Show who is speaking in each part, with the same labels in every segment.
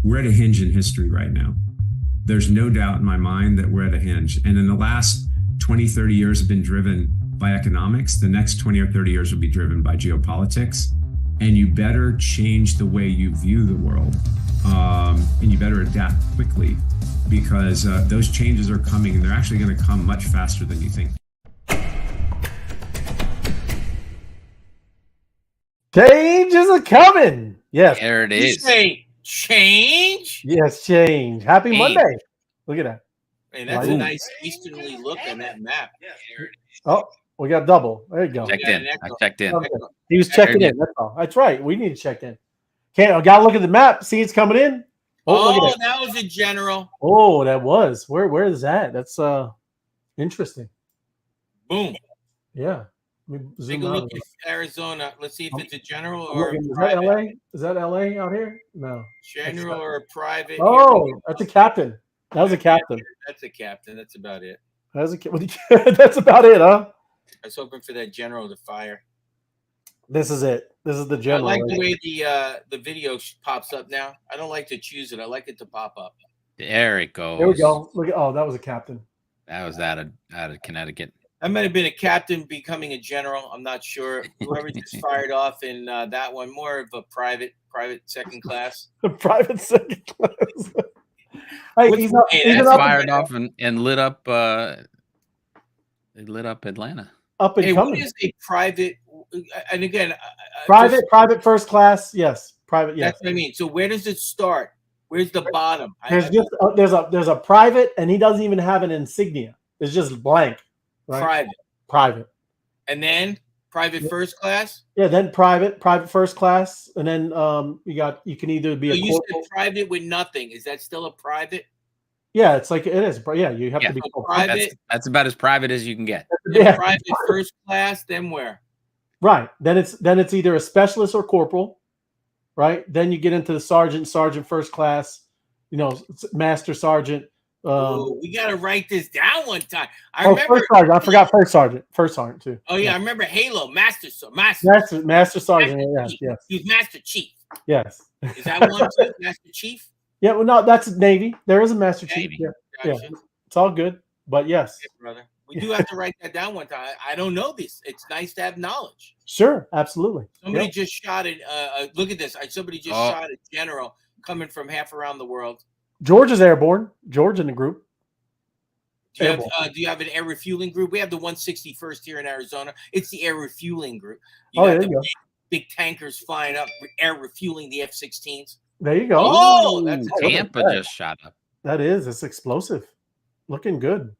Speaker 1: we're at a hinge in history right now. There's no doubt in my mind that we're at a hinge. And in the last 20, 30 years have been driven by economics. The next 20 or 30 years will be driven by geopolitics. And you better change the way you view the world. And you better adapt quickly, because those changes are coming, and they're actually going to come much faster than you think.
Speaker 2: Changes are coming. Yes.
Speaker 3: There it is.
Speaker 4: Say change?
Speaker 2: Yes, change. Happy Monday. Look at that.
Speaker 4: Hey, that's a nice easterly look on that map.
Speaker 2: Oh, we got double. There you go.
Speaker 3: Checked in. I checked in.
Speaker 2: Okay. He was checking in. That's all. That's right. We need to check in. I got to look at the map. See it's coming in.
Speaker 4: Oh, that was a general.
Speaker 2: Oh, that was. Where is that? That's interesting.
Speaker 4: Boom.
Speaker 2: Yeah.
Speaker 4: Take a look at Arizona. Let's see if it's a general or
Speaker 2: is that LA? Is that LA out here? No.
Speaker 4: General or a private?
Speaker 2: Oh, that's a captain. That was a captain.
Speaker 4: That's a captain. That's about it.
Speaker 2: That's about it, huh?
Speaker 4: I was hoping for that general to fire.
Speaker 2: This is it. This is the general.
Speaker 4: I like the way the video pops up now. I don't like to choose it. I like it to pop up.
Speaker 3: There it goes.
Speaker 2: There we go. Look at that was a captain.
Speaker 3: That was out of Connecticut.
Speaker 4: That might have been a captain becoming a general. I'm not sure. Whoever just fired off in that one, more of a private second class.
Speaker 2: Private second class. Hey, he's
Speaker 3: fired off and lit up. It lit up Atlanta.
Speaker 2: Up and coming.
Speaker 4: What is a private? And again,
Speaker 2: private first class. Yes, private. Yes,
Speaker 4: that's what I mean. So where does it start? Where's the bottom?
Speaker 2: There's a private, and he doesn't even have an insignia. It's just blank. Right? Private.
Speaker 4: And then private first class?
Speaker 2: Yeah, then private first class. And then you can either be
Speaker 4: you said private with nothing. Is that still a private?
Speaker 2: Yeah, it's like it is. Yeah, you have to be
Speaker 4: private.
Speaker 3: That's about as private as you can get.
Speaker 4: Private first class, then where?
Speaker 2: Right. Then it's either a specialist or corporal, right? Then you get into the sergeant first class, master sergeant.
Speaker 4: We got to write this down one time. I remember.
Speaker 2: First sergeant. I forgot first sergeant too.
Speaker 4: Oh yeah, I remember Halo, master sergeant.
Speaker 2: Yes.
Speaker 4: He's master chief.
Speaker 2: Yes.
Speaker 4: Is that one too? Master chief?
Speaker 2: Yeah. Well, no, that's Navy. There is a master chief. Yeah.
Speaker 4: Gotcha.
Speaker 2: Yeah. It's all good, but yes,
Speaker 4: brother. We do have to write that down one time. I don't know this. It's nice to have knowledge.
Speaker 2: Sure, absolutely.
Speaker 4: Somebody just shot it. Look at this. Somebody just shot a general coming from half around the world.
Speaker 2: George is airborne. George in the group.
Speaker 4: Do you have an air refueling group? We have the 161st here in Arizona. It's the air refueling group.
Speaker 2: There you go.
Speaker 4: Big tankers flying up, air refueling the F-16s.
Speaker 2: There you go.
Speaker 4: Oh, that's
Speaker 3: Tampa just shot up.
Speaker 2: That is. It's explosive. Looking good.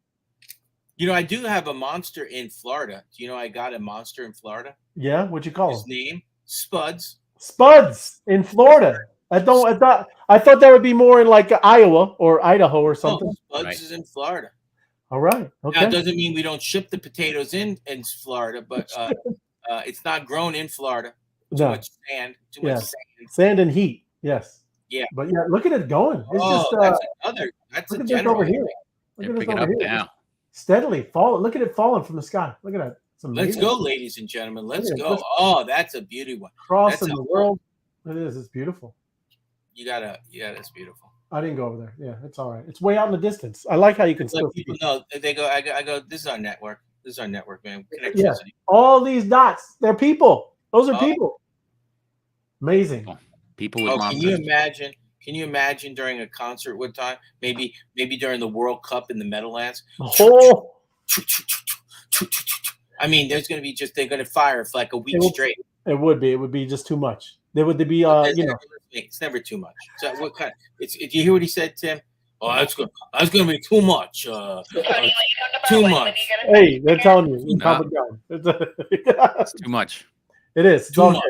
Speaker 4: I do have a monster in Florida. Do you know I got a monster in Florida?
Speaker 2: Yeah. What'd you call
Speaker 4: his name? Spuds.
Speaker 2: Spuds in Florida. I thought that would be more in like Iowa or Idaho or something.
Speaker 4: Spuds is in Florida.
Speaker 2: All right. Okay.
Speaker 4: Now, it doesn't mean we don't ship the potatoes in Florida, but it's not grown in Florida. Too much sand. Too much sand.
Speaker 2: Sand and heat. Yes.
Speaker 4: Yeah.
Speaker 2: But yeah, look at it going. It's
Speaker 4: that's a general
Speaker 2: over here.
Speaker 3: They're picking up now.
Speaker 2: Steadily falling. Look at it falling from the sky. Look at that.
Speaker 4: Let's go, ladies and gentlemen. Let's go. That's a beauty one.
Speaker 2: Crossing the world. It is. It's beautiful.
Speaker 4: It's beautiful.
Speaker 2: I didn't go over there. Yeah, it's all right. It's way out in the distance. I like how you can still
Speaker 4: people know. They go. I go. This is our network. This is our network, man.
Speaker 2: Yeah. All these dots. They're people. Those are people. Amazing.
Speaker 3: People with monsters.
Speaker 4: Can you imagine during a concert one time? Maybe during the World Cup in the Meadowlands.
Speaker 2: Oh.
Speaker 4: I mean, there's going to be they're going to fire for like a week straight.
Speaker 2: It would be just too much. There would be
Speaker 4: it's never too much. So what kind? Did you hear what he said, Tim? Oh, that's going to be too much. Too much.
Speaker 2: Hey, they're telling you.
Speaker 3: It's too much.
Speaker 2: It is.
Speaker 4: It's too much.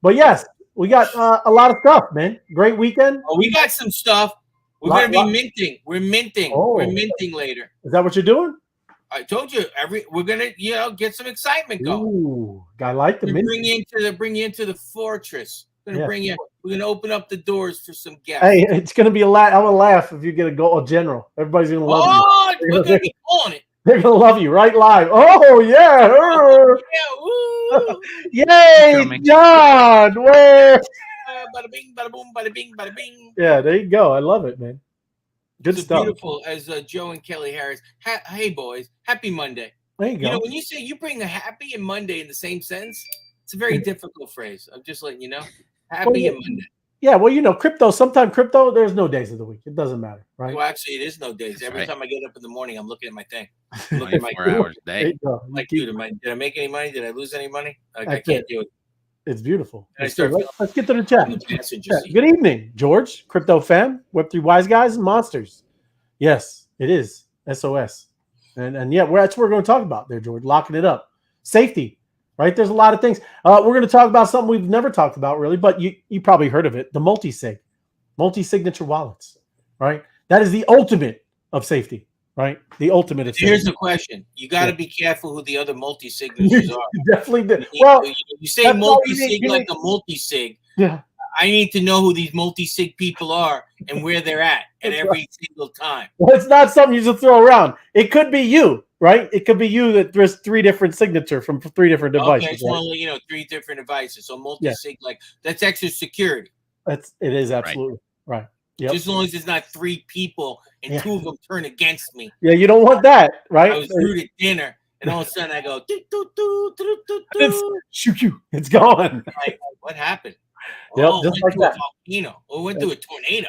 Speaker 2: But yes, we got a lot of stuff, man. Great weekend.
Speaker 4: Oh, we got some stuff. We're going to be minting. We're minting.
Speaker 2: Oh.
Speaker 4: We're minting later.
Speaker 2: Is that what you're doing?
Speaker 4: I told you we're gonna get some excitement going.
Speaker 2: Ooh, I like the mint.
Speaker 4: Bring you into the fortress. We're gonna open up the doors for some guests.
Speaker 2: Hey, it's gonna be a lot. I'm gonna laugh if you get a general. Everybody's gonna love you.
Speaker 4: Oh, we're gonna be on it.
Speaker 2: They're gonna love you right live. Oh yeah.
Speaker 4: Yeah.
Speaker 2: Yay, John. Where?
Speaker 4: Bada bing, bada boom, bada bing, bada bing.
Speaker 2: Yeah, there you go. I love it, man. Good
Speaker 4: It's
Speaker 2: stuff.
Speaker 4: beautiful, as Joe and Kelly Harris. Hey, boys, happy Monday.
Speaker 2: There you
Speaker 4: You
Speaker 2: go.
Speaker 4: know, when you say you bring a happy and Monday in the same sentence, it's a very difficult phrase. I'm just letting you know. Happy and Monday.
Speaker 2: Yeah, well, you know, sometimes crypto, there's no days of the week. It doesn't matter, right?
Speaker 4: Well, actually, it is no days.
Speaker 3: That's
Speaker 4: Every
Speaker 3: right.
Speaker 4: time I get up in the morning, I'm looking at my thing. I'm looking at my
Speaker 3: 24 hours a
Speaker 2: There
Speaker 3: day.
Speaker 2: you go.
Speaker 4: like, dude, did I make any money? Did I lose any money? Like, I
Speaker 2: That's
Speaker 4: can't
Speaker 2: it.
Speaker 4: do it.
Speaker 2: It's beautiful.
Speaker 4: And I
Speaker 2: Let's,
Speaker 4: start
Speaker 2: let's get to the chat.
Speaker 4: feeling the passenger
Speaker 2: Yeah.
Speaker 4: seat.
Speaker 2: Good evening, George, crypto fan, Web3 wise guys and monsters. Yes, it is SOS. And yeah, that's what we're going to talk about there, George, locking it up. Safety, right? There's a lot of things. We're going to talk about something we've never talked about really, but you probably heard of it, the multi-signature wallets, right? That is the ultimate of safety, right? The ultimate of safety.
Speaker 4: Here's the question: you got to be careful who the other multi-signatures are.
Speaker 2: Definitely did.
Speaker 4: Well, you say
Speaker 2: that's all
Speaker 4: multi-sig
Speaker 2: you need.
Speaker 4: like a multi-sig.
Speaker 2: Yeah.
Speaker 4: I need to know who these multi-sig people are and where they're at
Speaker 2: That's
Speaker 4: every single time.
Speaker 2: Well, it's not something you just throw around. It could be you, right? It could be you that there's 3 different signature from 3 different devices.
Speaker 4: Okay, it's
Speaker 2: right?
Speaker 4: only 3 different devices. So multi-sig, like that's extra security.
Speaker 2: It is absolutely right. Yep.
Speaker 4: Just as long as it's not 3 people and 2 of them turn against me.
Speaker 2: Yeah, you don't want that, right?
Speaker 4: I was rude at dinner, and all of a sudden I go, doo, doo, doo, doo, doo, doo.
Speaker 2: It's gone.
Speaker 4: Like, what happened?
Speaker 2: Yep,
Speaker 4: Oh,
Speaker 2: just
Speaker 4: went
Speaker 2: like
Speaker 4: to a volcano. Oh, went to a tornado.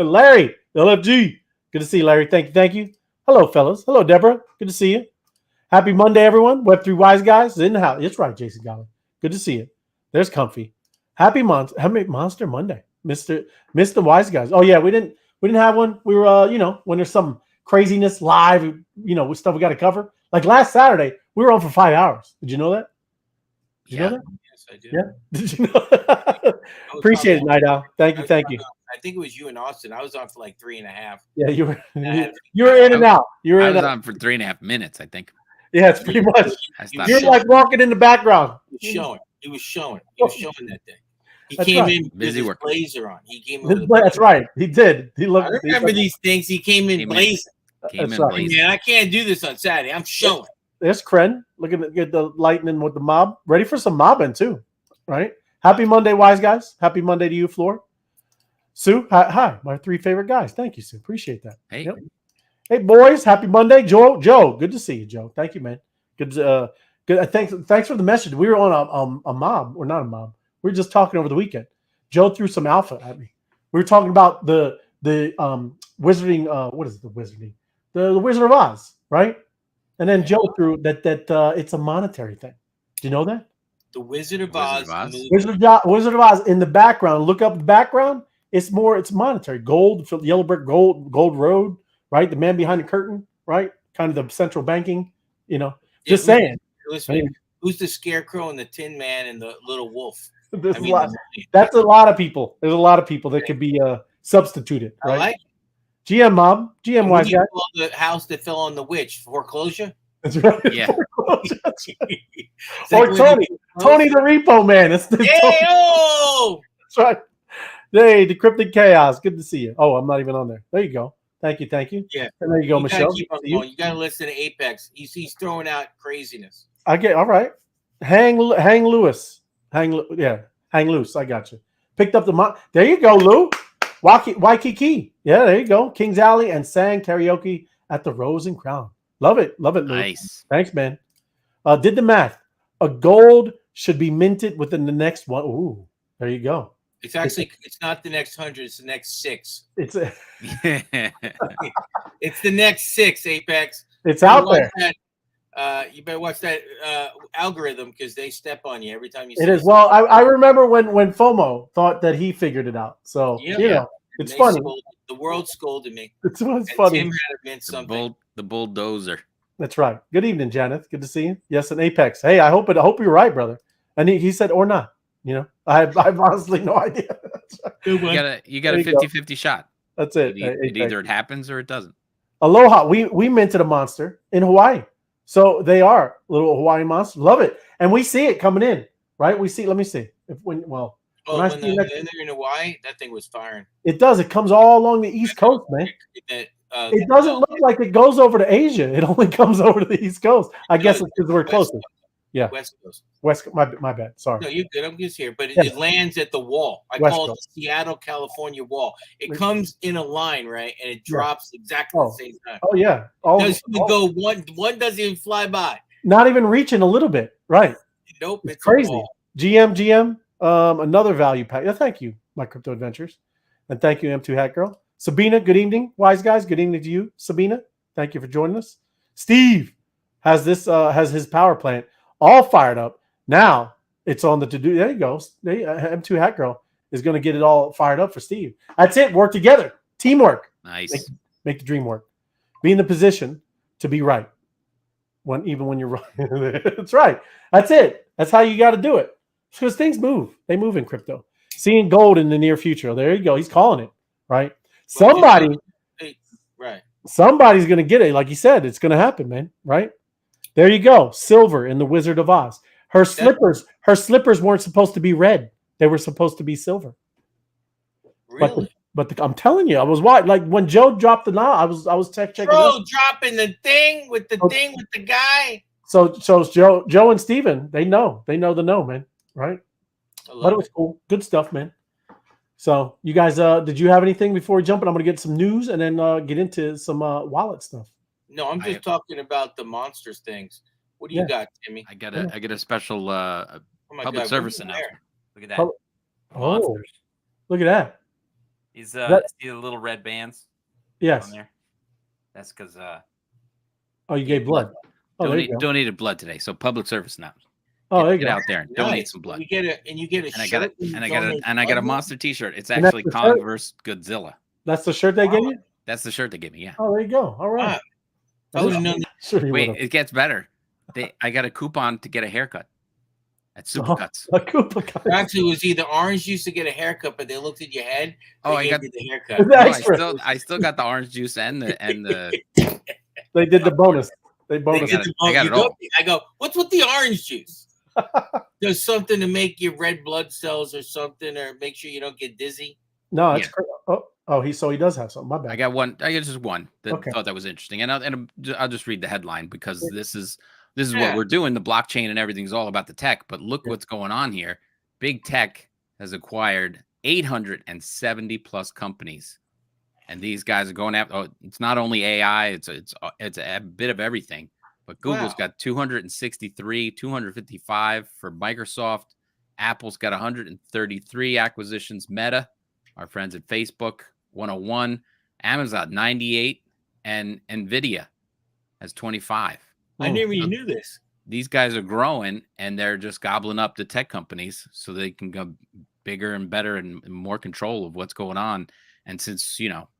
Speaker 2: Larry, LFG. Good to see you, Larry. Thank you. Hello, fellas. Hello, Deborah. Good to see you. Happy Monday, everyone. Web3 Wise Guys is in the house. It's right, Jason Golly. Good to see you. There's Comfy. Happy Monster Monday, Mr. Wise Guys. Oh yeah, we didn't have one. We were when there's some craziness live, with stuff we got to cover. Like last Saturday, we were on for 5 hours. Did you know that? Did you know that?
Speaker 4: Yes, I did.
Speaker 2: Yeah. Did you know? Appreciate it, Night Owl. Thank you.
Speaker 4: I think it was you and Austin. I was on for like 3.5.
Speaker 2: Yeah, you were in and out.
Speaker 3: I was on for 3.5 minutes, I think.
Speaker 2: Yeah, it's pretty much. You're like walking in the background.
Speaker 4: He was showing that day. He
Speaker 2: That's
Speaker 4: came
Speaker 2: right.
Speaker 4: in with
Speaker 3: Busy
Speaker 4: his
Speaker 3: working.
Speaker 4: blazer on. He came in.
Speaker 2: That's right. He did. He looked.
Speaker 4: I remember these things. He came in blazing.
Speaker 2: That's right.
Speaker 3: blazing.
Speaker 4: Man, I can't do this on Saturday. I'm showing.
Speaker 2: There's Kren looking to get the lightning with the mob. Ready for some mobbing too, right? Happy Monday, wise guys. Happy Monday to you, Floor. Sue, hi, my 3 favorite guys. Thank you, Sue. Appreciate that.
Speaker 3: Hey.
Speaker 2: Yep. Hey, boys. Happy Monday, Joe. Good to see you, Joe. Thank you, man. Good. Good. Thanks for the message. We were on a mob, or not a mob. We were just talking over the weekend. Joe threw some alpha at me. We were talking about the wizarding. What is it? The wizarding? The Wizard of Oz, right? And then Joe threw that it's a monetary thing. Do you know that?
Speaker 4: The Wizard of Oz.
Speaker 2: Wizard of Oz in the background. Look up the background. It's monetary. Gold, yellow brick, gold road, right? The man behind the curtain, right? Kind of the central banking, Just saying.
Speaker 4: Listen, who's the Scarecrow and the Tin Man and the Little Wolf?
Speaker 2: That's a lot of people. There's a lot of people that could be substituted, right?
Speaker 4: I like
Speaker 2: GM Mob, GM Wise guy.
Speaker 4: The house that fell on the witch, foreclosure.
Speaker 2: That's right.
Speaker 3: Yeah.
Speaker 2: Or Tony the Repo Man. That's
Speaker 4: That's
Speaker 2: right. Hey, Decrypted Chaos. Good to see you. Oh, I'm not even on there. There you go. Thank you.
Speaker 4: Yeah.
Speaker 2: And there you go, Michelle.
Speaker 4: You got to listen to Apex. He's throwing out craziness.
Speaker 2: I get all right. Hang Lewis. Hang loose. I got you. Picked up the there you go, Lou. Waikiki. Yeah, there you go. Kings Alley and sang karaoke at the Rose and Crown. Love it, Lou.
Speaker 3: Nice.
Speaker 2: Thanks, man. Did the math. A gold should be minted within the next one. Ooh, there you go.
Speaker 4: It's not the next 100. It's the next 6.
Speaker 2: It's
Speaker 4: the next 6. Apex.
Speaker 2: It's out there.
Speaker 4: You better watch that algorithm because they step on you every time you.
Speaker 2: It is. Well, I remember when FOMO thought that he figured it out. So it's funny.
Speaker 4: The world scolded me.
Speaker 2: It's funny.
Speaker 4: Tim had meant something.
Speaker 3: The bulldozer.
Speaker 2: That's right. Good evening, Janet. Good to see you. Yes, an Apex. Hey, I hope you're right, brother. And he said or not. I have honestly no idea.
Speaker 3: You got a 50-50 shot.
Speaker 2: That's it.
Speaker 3: Either it happens or it doesn't.
Speaker 2: Aloha. We minted a monster in Hawaii. So they are little Hawaii monsters. Love it. And we see it coming in, right? We see, let me see.
Speaker 4: When they're in Hawaii, that thing was firing.
Speaker 2: It does. It comes all along the East Coast, man. It doesn't look like it goes over to Asia. It only comes over to the East Coast. I guess it's because we're closer. Yeah.
Speaker 4: West Coast.
Speaker 2: My bad. Sorry.
Speaker 4: No, you're good. I'm just here, but
Speaker 2: Yeah.
Speaker 4: it lands at the wall. I
Speaker 2: West
Speaker 4: call it
Speaker 2: Coast.
Speaker 4: the Seattle, California wall. It comes in a line, right, and it drops exactly
Speaker 2: Oh.
Speaker 4: the same time.
Speaker 2: Oh yeah.
Speaker 4: Doesn't even go one doesn't even fly by.
Speaker 2: Not even reaching a little bit. Right.
Speaker 4: Nope,
Speaker 2: It's
Speaker 4: it's
Speaker 2: crazy.
Speaker 4: a wall.
Speaker 2: GM, another value pack. Yeah, thank you, my crypto adventures, and thank you, M2 Hat Girl. Sabina, good evening, wise guys. Good evening to you, Sabina. Thank you for joining us. Steve has his power plant all fired up. Now it's on the to do. There you go. M2 Hat Girl is going to get it all fired up for Steve. That's it. Work together. Teamwork.
Speaker 3: Nice.
Speaker 2: Make the dream work. Be in the position to be right. Even when you're wrong. That's right. That's it. That's how you got to do it. Because things move. They move in crypto. Seeing gold in the near future. There you go. He's calling it. Right. Somebody's going to get it. Like he said, it's going to happen, man. Right. There you go. Silver in the Wizard of Oz. Her slippers weren't supposed to be red. They were supposed to be silver.
Speaker 4: Really?
Speaker 2: But I'm telling you, I was like when Joe dropped the knot, I was checking.
Speaker 4: Bro, dropping the thing with the guy.
Speaker 2: So Joe and Steven, they know the know, man. Right? But it was cool. Good stuff, man. So you guys, did you have anything before we jump in? I'm gonna get some news and then get into some wallet stuff.
Speaker 4: No, I'm just talking about the monsters things. What do you got, Timmy?
Speaker 3: I get a special public service announcement. Look at that.
Speaker 2: Monsters. Look at that.
Speaker 3: See the little red bands?
Speaker 2: Yes.
Speaker 3: On there? That's because
Speaker 2: you gave blood.
Speaker 3: Donated blood today. So public service announcement. Get out there and donate some blood.
Speaker 4: You get a shirt.
Speaker 3: I got a monster T-shirt. It's actually Kong versus Godzilla.
Speaker 2: That's the shirt they gave you?
Speaker 3: That's the shirt they gave me. Yeah.
Speaker 2: Oh, there you go. All right.
Speaker 3: Wait, it gets better. I got a coupon to get a haircut at Supercuts.
Speaker 2: A coupon.
Speaker 4: Actually, it was either orange juice to get a haircut, but they looked at your head.
Speaker 3: I got
Speaker 4: the haircut.
Speaker 3: No, I still got the orange juice and the.
Speaker 2: They did the bonus. I
Speaker 3: got it all.
Speaker 4: I go, what's with the orange juice? There's something to make your red blood cells or something, or make sure you don't get dizzy.
Speaker 2: No, it's he does have something. My bad.
Speaker 3: I got just one that thought that was interesting, and I'll just read the headline because this is what we're doing. The blockchain and everything's all about the tech, but look what's going on here. Big tech has acquired 870 plus companies, and these guys are going after. Oh, it's not only AI; it's a bit of everything. But Google's got 263, 255 for Microsoft. Apple's got 133 acquisitions. Meta, our friends at Facebook, 101. Amazon, 98. And NVIDIA has 25.
Speaker 4: I never even knew this.
Speaker 3: These guys are growing, and they're just gobbling up the tech companies so they can go bigger and better and more control of what's going on. And since,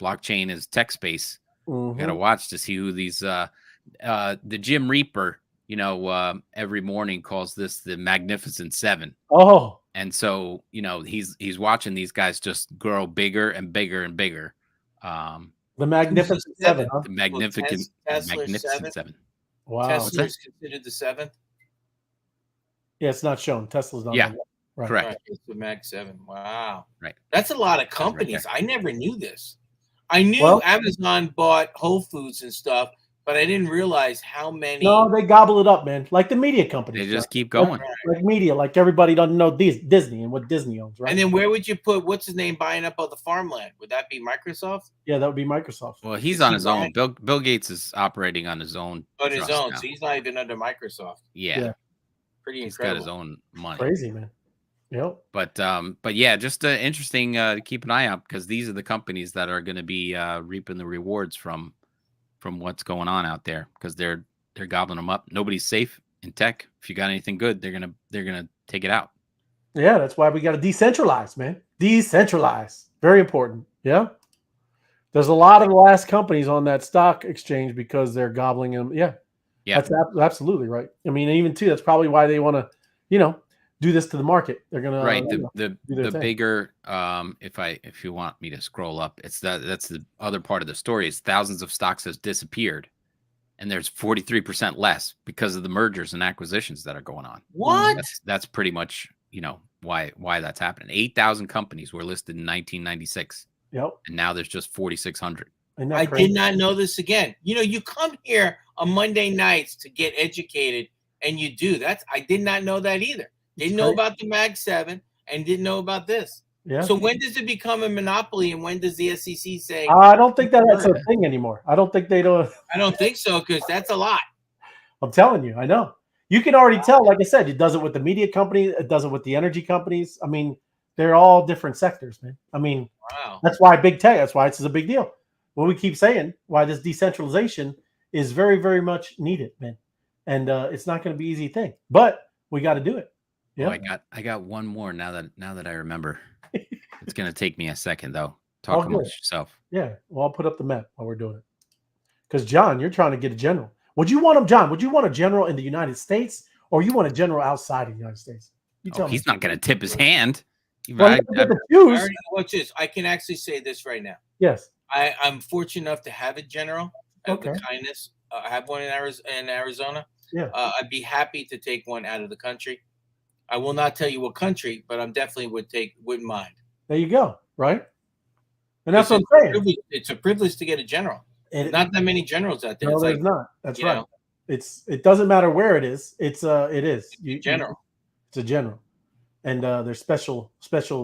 Speaker 3: blockchain is tech space, you got to watch to see who these the Jim Reaper, every morning calls this the Magnificent Seven.
Speaker 2: Oh,
Speaker 3: and so he's watching these guys just grow bigger and bigger and bigger.
Speaker 2: The Magnificent Seven, huh?
Speaker 3: The Magnificent Seven.
Speaker 4: Wow, Tesla's considered the seventh.
Speaker 2: Yeah, it's not shown. Tesla's not.
Speaker 3: Yeah,
Speaker 2: right.
Speaker 3: Correct.
Speaker 4: Right, it's the Mag 7. Wow,
Speaker 3: right.
Speaker 4: That's a lot of companies. Right, I never knew this. I knew Amazon bought Whole Foods and stuff, but I didn't realize how many. No,
Speaker 2: they gobble it up, man. Like the media companies.
Speaker 3: They just keep going.
Speaker 2: Like media, like everybody doesn't know Disney and what Disney owns, right?
Speaker 4: And then where would you put, what's his name, buying up all the farmland? Would that be Microsoft?
Speaker 2: Yeah, that would be Microsoft.
Speaker 3: Well, he's on his own. Bill Gates is operating on his own.
Speaker 4: On his own, so he's not even under Microsoft.
Speaker 3: Yeah.
Speaker 4: Pretty incredible.
Speaker 3: He's got his own money.
Speaker 2: Crazy, man. Yep.
Speaker 3: But yeah, just interesting to keep an eye out because these are the companies that are going to be reaping the rewards from what's going on out there because they're gobbling them up. Nobody's safe in tech. If you got anything good, they're gonna take it out.
Speaker 2: Yeah, that's why we got to decentralize, man. Decentralize, very important. Yeah, there's a lot of the last companies on that stock exchange because they're gobbling them. Yeah, that's absolutely right. I mean, even too, that's probably why they want to, do this to the market. They're gonna
Speaker 3: the bigger. If you want me to scroll up, that's the other part of the story. Is thousands of stocks has disappeared, and there's 43% less because of the mergers and acquisitions that are going on.
Speaker 4: What?
Speaker 3: That's pretty much why that's happening. 8,000 companies were listed in 1996.
Speaker 2: Yep.
Speaker 3: And now there's just 4,600.
Speaker 4: I did not know this again. You come here on Monday nights to get educated and you do. I did not know that either. Didn't know about the Mag 7 and didn't know about this.
Speaker 2: Yeah.
Speaker 4: So when does it become a monopoly, and when does the SEC say?
Speaker 2: I don't think that's a thing anymore. I don't think they don't.
Speaker 4: I don't think so, because that's a lot.
Speaker 2: I'm telling you, I know. You can already tell. Like I said, it does it with the media company. It does it with the energy companies. I mean, they're all different sectors, man. I mean,
Speaker 4: Wow.
Speaker 2: That's why big tech. That's why it's a big deal. When we keep saying why this decentralization is very, very much needed, man. And it's not going to be an easy thing, but we got to do it. Yeah.
Speaker 3: Oh, I got one more now that I remember. It's going to take me a second though. Talk amongst yourself.
Speaker 2: Yeah. Well, I'll put up the map while we're doing it. Because John, you're trying to get a general. Would you want him, John? Would you want a general in the United States, or you want a general outside of the United States? You tell me.
Speaker 3: He's not going to tip his hand.
Speaker 2: Well,
Speaker 4: watch this. I can actually say this right now.
Speaker 2: Yes.
Speaker 4: I'm fortunate enough to have a general.
Speaker 2: Okay.
Speaker 4: The kindness. I have one in Arizona.
Speaker 2: Yeah.
Speaker 4: I'd be happy to take one out of the country. I will not tell you what country, but I'm definitely wouldn't mind.
Speaker 2: There you go. Right. And that's what I'm saying.
Speaker 4: It's a privilege to get a general. Not that many generals out there.
Speaker 2: No, there's not. That's right. It doesn't matter where it is. It is
Speaker 4: general.
Speaker 2: It's a general, and there's special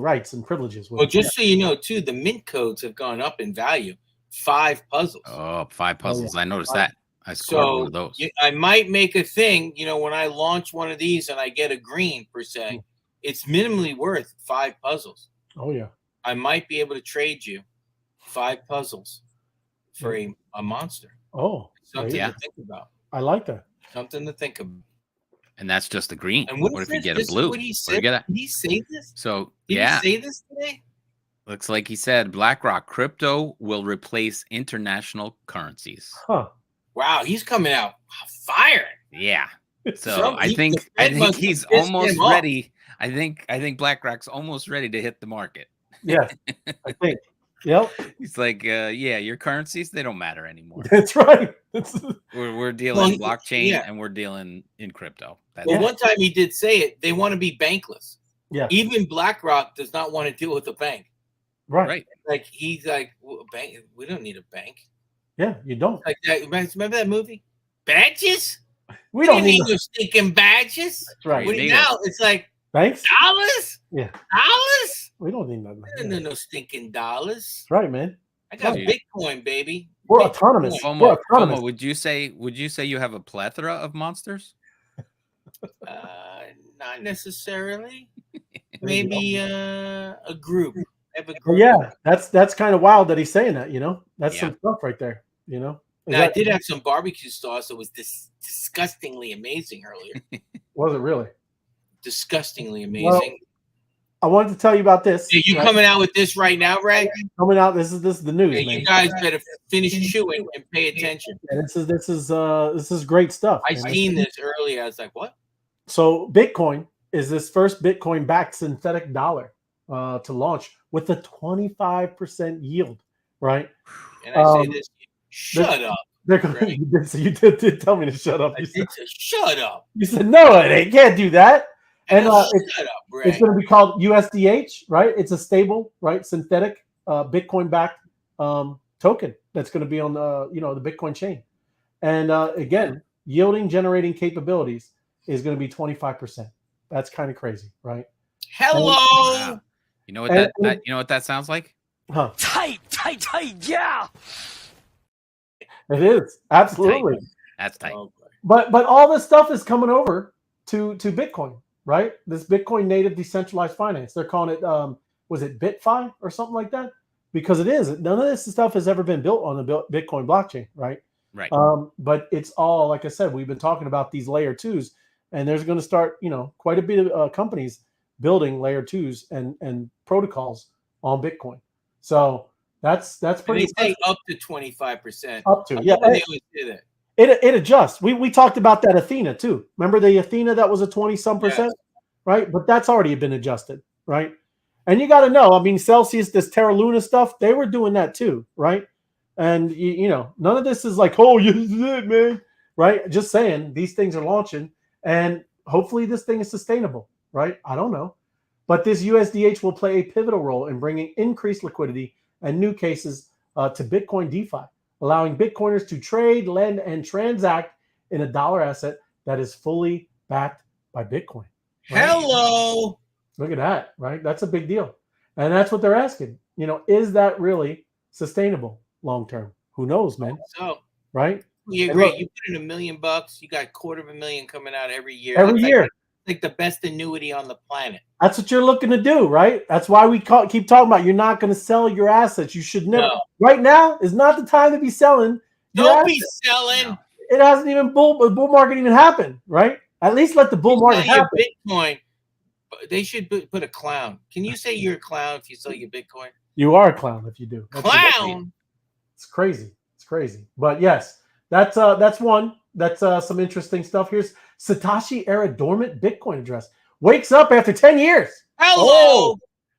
Speaker 2: rights and privileges.
Speaker 4: Well, just so you know, too, the mint codes have gone up in value. 5 puzzles.
Speaker 3: Oh, 5 puzzles. I noticed that. I scored one of those.
Speaker 4: I might make a thing. When I launch one of these and I get a green per se, it's minimally worth 5 puzzles.
Speaker 2: Oh yeah.
Speaker 4: I might be able to trade you 5 puzzles for a monster.
Speaker 2: Oh,
Speaker 4: something to think about.
Speaker 2: I like that.
Speaker 4: Something to think about.
Speaker 3: And that's just the green.
Speaker 4: And
Speaker 3: what if you get a blue?
Speaker 4: What he said? Did he say this?
Speaker 3: So
Speaker 4: Did he say this today?
Speaker 3: Looks like he said BlackRock crypto will replace international currencies.
Speaker 2: Huh.
Speaker 4: Wow, he's coming out firing.
Speaker 3: Yeah. So I think he's almost ready. I think BlackRock's almost ready to hit the market.
Speaker 2: Yeah, I think. Yep.
Speaker 3: He's like, yeah, your currencies, they don't matter anymore.
Speaker 2: That's right.
Speaker 3: We're dealing blockchain and we're dealing in crypto.
Speaker 4: One time he did say it. They want to be bankless.
Speaker 2: Yeah.
Speaker 4: Even BlackRock does not want to deal with a bank.
Speaker 2: Right.
Speaker 4: Like he's like, bank. We don't need a bank.
Speaker 2: Yeah, you don't.
Speaker 4: Like that. Remember that movie? Badges?
Speaker 2: We don't need
Speaker 4: no stinking badges.
Speaker 2: That's right.
Speaker 4: Now it's like
Speaker 2: banks.
Speaker 4: Dollars?
Speaker 2: Yeah.
Speaker 4: Dollars?
Speaker 2: We don't need nothing.
Speaker 4: No stinking dollars.
Speaker 2: That's right, man.
Speaker 4: I got Bitcoin, baby.
Speaker 2: We're autonomous.
Speaker 3: FOMO, would you say you have a plethora of monsters?
Speaker 4: Not necessarily. Maybe a group.
Speaker 2: Well, yeah, that's kind of wild that he's saying that. That's some stuff right there.
Speaker 4: Now, I did have some barbecue sauce that was disgustingly amazing earlier.
Speaker 2: Was it really?
Speaker 4: Disgustingly amazing.
Speaker 2: Well, I wanted to tell you about this.
Speaker 4: Are you coming out with this right now, Ray?
Speaker 2: Coming out. This is the news.
Speaker 4: Yeah,
Speaker 2: man.
Speaker 4: You guys better finish chewing and pay attention.
Speaker 2: And this is great stuff.
Speaker 4: I seen this earlier. I was like, what?
Speaker 2: So Bitcoin is this first Bitcoin-backed synthetic dollar to launch with a 25% yield, right?
Speaker 4: And I say this. Shut up.
Speaker 2: You did tell me to shut up.
Speaker 4: I did say, shut up.
Speaker 2: You said no, they can't do that. And
Speaker 4: shut up, Ray.
Speaker 2: It's going to be called USDH, right? It's a stable, right, synthetic Bitcoin-backed token that's going to be on the Bitcoin chain. And again, generating capabilities is going to be 25%. That's kind of crazy, right?
Speaker 4: Hello.
Speaker 3: And, you know what that sounds like?
Speaker 2: Huh?
Speaker 5: Tight, yeah.
Speaker 2: It is absolutely.
Speaker 3: That's tight.
Speaker 2: But all this stuff is coming over to Bitcoin, right? This Bitcoin native decentralized finance. They're calling it was it BitFi or something like that? Because it is. None of this stuff has ever been built on the Bitcoin blockchain, right?
Speaker 3: Right.
Speaker 2: But it's all, like I said, we've been talking about these layer 2s, and there's going to start, quite a bit of companies building layer 2s and protocols on Bitcoin. So that's pretty.
Speaker 4: They say up to 25%.
Speaker 2: Up to, yeah.
Speaker 4: They always say that.
Speaker 2: It adjusts. We talked about that Athena too. Remember the Athena that was a 20-some%, right? But that's already been adjusted, right? And you got to know, I mean, Celsius, this Terra Luna stuff, they were doing that too, right? And none of this is like, oh, this is it, man, right? Just saying, these things are launching, and hopefully this thing is sustainable, right? I don't know, but this USDH will play a pivotal role in bringing increased liquidity and new cases to Bitcoin DeFi, allowing Bitcoiners to trade, lend, and transact in a dollar asset that is fully backed by Bitcoin.
Speaker 4: Right? Hello.
Speaker 2: Look at that, right? That's a big deal. And that's what they're asking. Is that really sustainable long term? Who knows, man?
Speaker 4: So,
Speaker 2: right?
Speaker 4: You agree. You put in $1 million, you got $250,000 coming out every year.
Speaker 2: Every year.
Speaker 4: Like the best annuity on the planet.
Speaker 2: That's what you're looking to do, right? That's why we keep talking about you're not going to sell your assets. You should never. No. Right now is not the time to be selling.
Speaker 4: Don't be selling.
Speaker 2: No. It hasn't even bull market even happened, right? At least let the bull market happen.
Speaker 4: Bitcoin. They should put a clown. Can you say you're a clown if you sell your Bitcoin?
Speaker 2: You are a clown if you do.
Speaker 4: Clown.
Speaker 2: It's crazy. It's crazy. But yes, that's one. That's some interesting stuff. Here's Satoshi era dormant Bitcoin address. Wakes up after 10 years.
Speaker 4: Hello.
Speaker 2: Oh,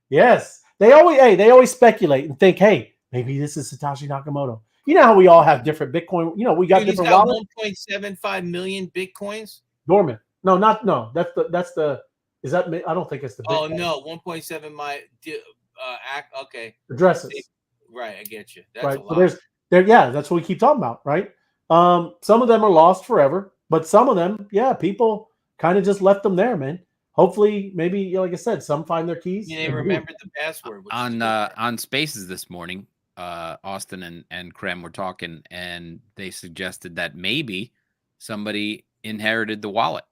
Speaker 2: yes. They always speculate and think, hey, maybe this is Satoshi Nakamoto. You know how we all have different Bitcoin. We got different wallets.
Speaker 4: 1.75 million Bitcoins
Speaker 2: dormant. That's the. Is that? I don't think it's the.
Speaker 4: Bitcoin. Oh no, 1.7 my. Okay.
Speaker 2: Addresses.
Speaker 4: Right, I get you.
Speaker 2: That's right. A lot. So that's what we keep talking about, right? Some of them are lost forever, but some of them, people kind of just left them there, man. Hopefully, maybe like I said, some find their keys.
Speaker 4: They remember the password.
Speaker 3: On Spaces this morning, Austin and Krem were talking, and they suggested that maybe somebody inherited the wallet,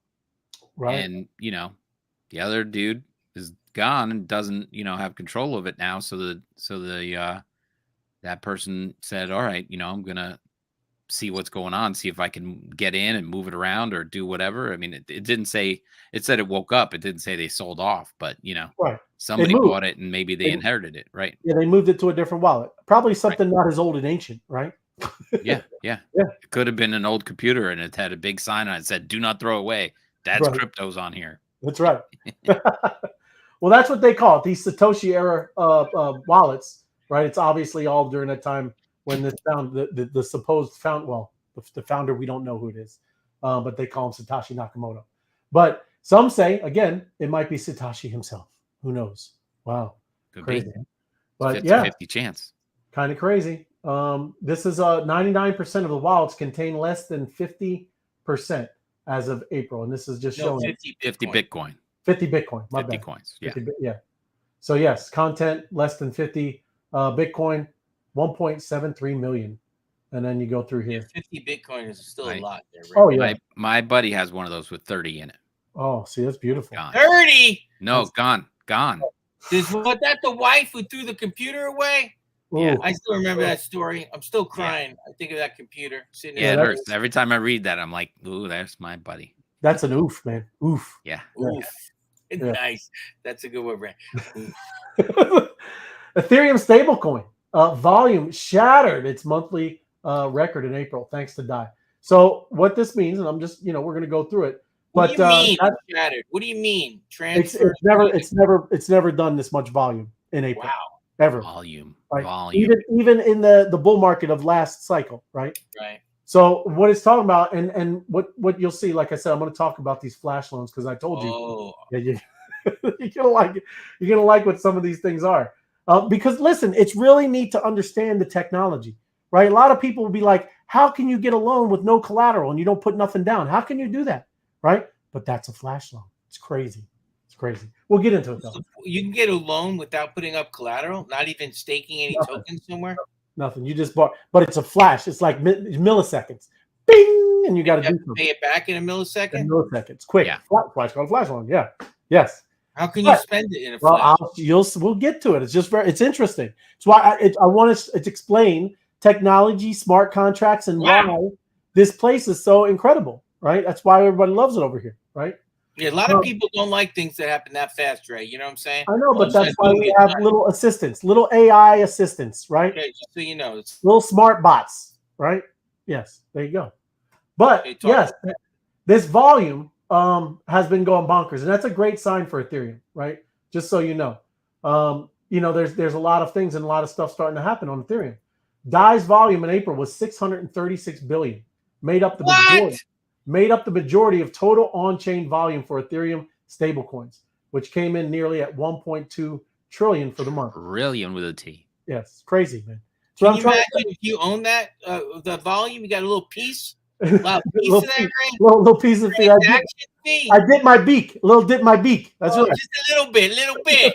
Speaker 2: right?
Speaker 3: And the other dude is gone and doesn't have control of it now. So that person said, all right, I'm gonna see what's going on, see if I can get in and move it around or do whatever. I mean, it didn't say, it said it woke up. It didn't say they sold off, but
Speaker 2: right.
Speaker 3: Somebody bought it and maybe they inherited it, right?
Speaker 2: Yeah, they moved it to a different wallet. Probably something not as old and ancient, right?
Speaker 3: Yeah. It could have been an old computer and it had a big sign on it that said, do not throw away. Dad's crypto's on here.
Speaker 2: That's right. Well, that's what they call it. These Satoshi era wallets, right? It's obviously all during that time when this the supposed the founder, we don't know who it is, but they call him Satoshi Nakamoto. But some say, again, it might be Satoshi himself. Who knows? Wow.
Speaker 3: Could
Speaker 2: crazy.
Speaker 3: Be.
Speaker 2: But
Speaker 3: 50 chance.
Speaker 2: Kind of crazy. This is 99% of the wallets contain less than 50% as of April. And this is just showing
Speaker 3: 50 Bitcoin.
Speaker 2: 50 Bitcoin. My
Speaker 3: 50
Speaker 2: bad.
Speaker 3: coins. Yeah.
Speaker 2: 50, yeah. So yes, content less than 50 Bitcoin, 1.73 million. And then you go through here.
Speaker 4: 50 Bitcoin is still a lot there.
Speaker 2: Right? Oh yeah.
Speaker 3: My buddy has one of those with 30 in it.
Speaker 2: Oh, see, that's beautiful.
Speaker 3: Gone.
Speaker 4: 30.
Speaker 3: No, gone.
Speaker 4: Was that the wife who threw the computer away?
Speaker 2: Ooh.
Speaker 4: Yeah, I still remember that story. I'm still crying. Yeah. I think of that computer sitting
Speaker 3: there. It hurts. Every time I read that, I'm like, ooh, there's my buddy.
Speaker 2: That's an oof, man. Oof.
Speaker 3: Yeah.
Speaker 4: Oof. Yeah. Nice. That's a good word, Brad.
Speaker 2: Ethereum stablecoin volume shattered its monthly record in April, thanks to DAI. So what this means, and I'm just, we're going to go through it.
Speaker 4: What do you mean shattered? What do you mean?
Speaker 2: Transfer? It's never done this much volume in April.
Speaker 4: Wow.
Speaker 2: Ever.
Speaker 3: Volume.
Speaker 2: Right?
Speaker 3: Volume.
Speaker 2: Even in the bull market of last cycle, right?
Speaker 4: Right.
Speaker 2: So what it's talking about, and what you'll see, like I said, I'm going to talk about these flash loans because I told you, you're gonna like it. You're gonna like what some of these things are. Because listen, it's really neat to understand the technology, right? A lot of people will be like, how can you get a loan with no collateral and you don't put nothing down? How can you do that? Right? But that's a flash loan. It's crazy. It's crazy. We'll get into it though.
Speaker 4: You can get a loan without putting up collateral, not even staking any tokens somewhere.
Speaker 2: Nothing. You just bought, but it's a flash. It's like milliseconds. Bing, and you got to do
Speaker 4: pay it back in a millisecond.
Speaker 2: In milliseconds, quick. Yeah. Flash loan. Yeah. Yes.
Speaker 4: How can you spend it in a flash?
Speaker 2: We'll get to it. It's just it's interesting. It's why I want to explain technology, smart contracts, and why this place is so incredible. Right. That's why everybody loves it over here. Right.
Speaker 4: Yeah, a lot of people don't like things that happen that fast, Ray. You know what I'm saying?
Speaker 2: I know, but that's why we have little assistants, little AI assistants, right?
Speaker 4: Okay, just so you know, it's
Speaker 2: little smart bots, right? Yes, there you go. But yes, this volume has been going bonkers, and that's a great sign for Ethereum, right? Just so you know, there's a lot of things and a lot of stuff starting to happen on Ethereum. DAI's volume in April was 636 billion, made up the majority of total on-chain volume for Ethereum stablecoins, which came in nearly at 1.2 trillion for the month.
Speaker 3: Trillion with a T.
Speaker 2: Yes, crazy, man.
Speaker 4: So can you imagine if you own that the volume, you got a little piece? Wow, piece
Speaker 2: little,
Speaker 4: of that, Ray?
Speaker 2: little piece of fee.
Speaker 4: Transaction fee.
Speaker 2: I dip my beak. A little dip my beak. That's right.
Speaker 4: Just a little bit.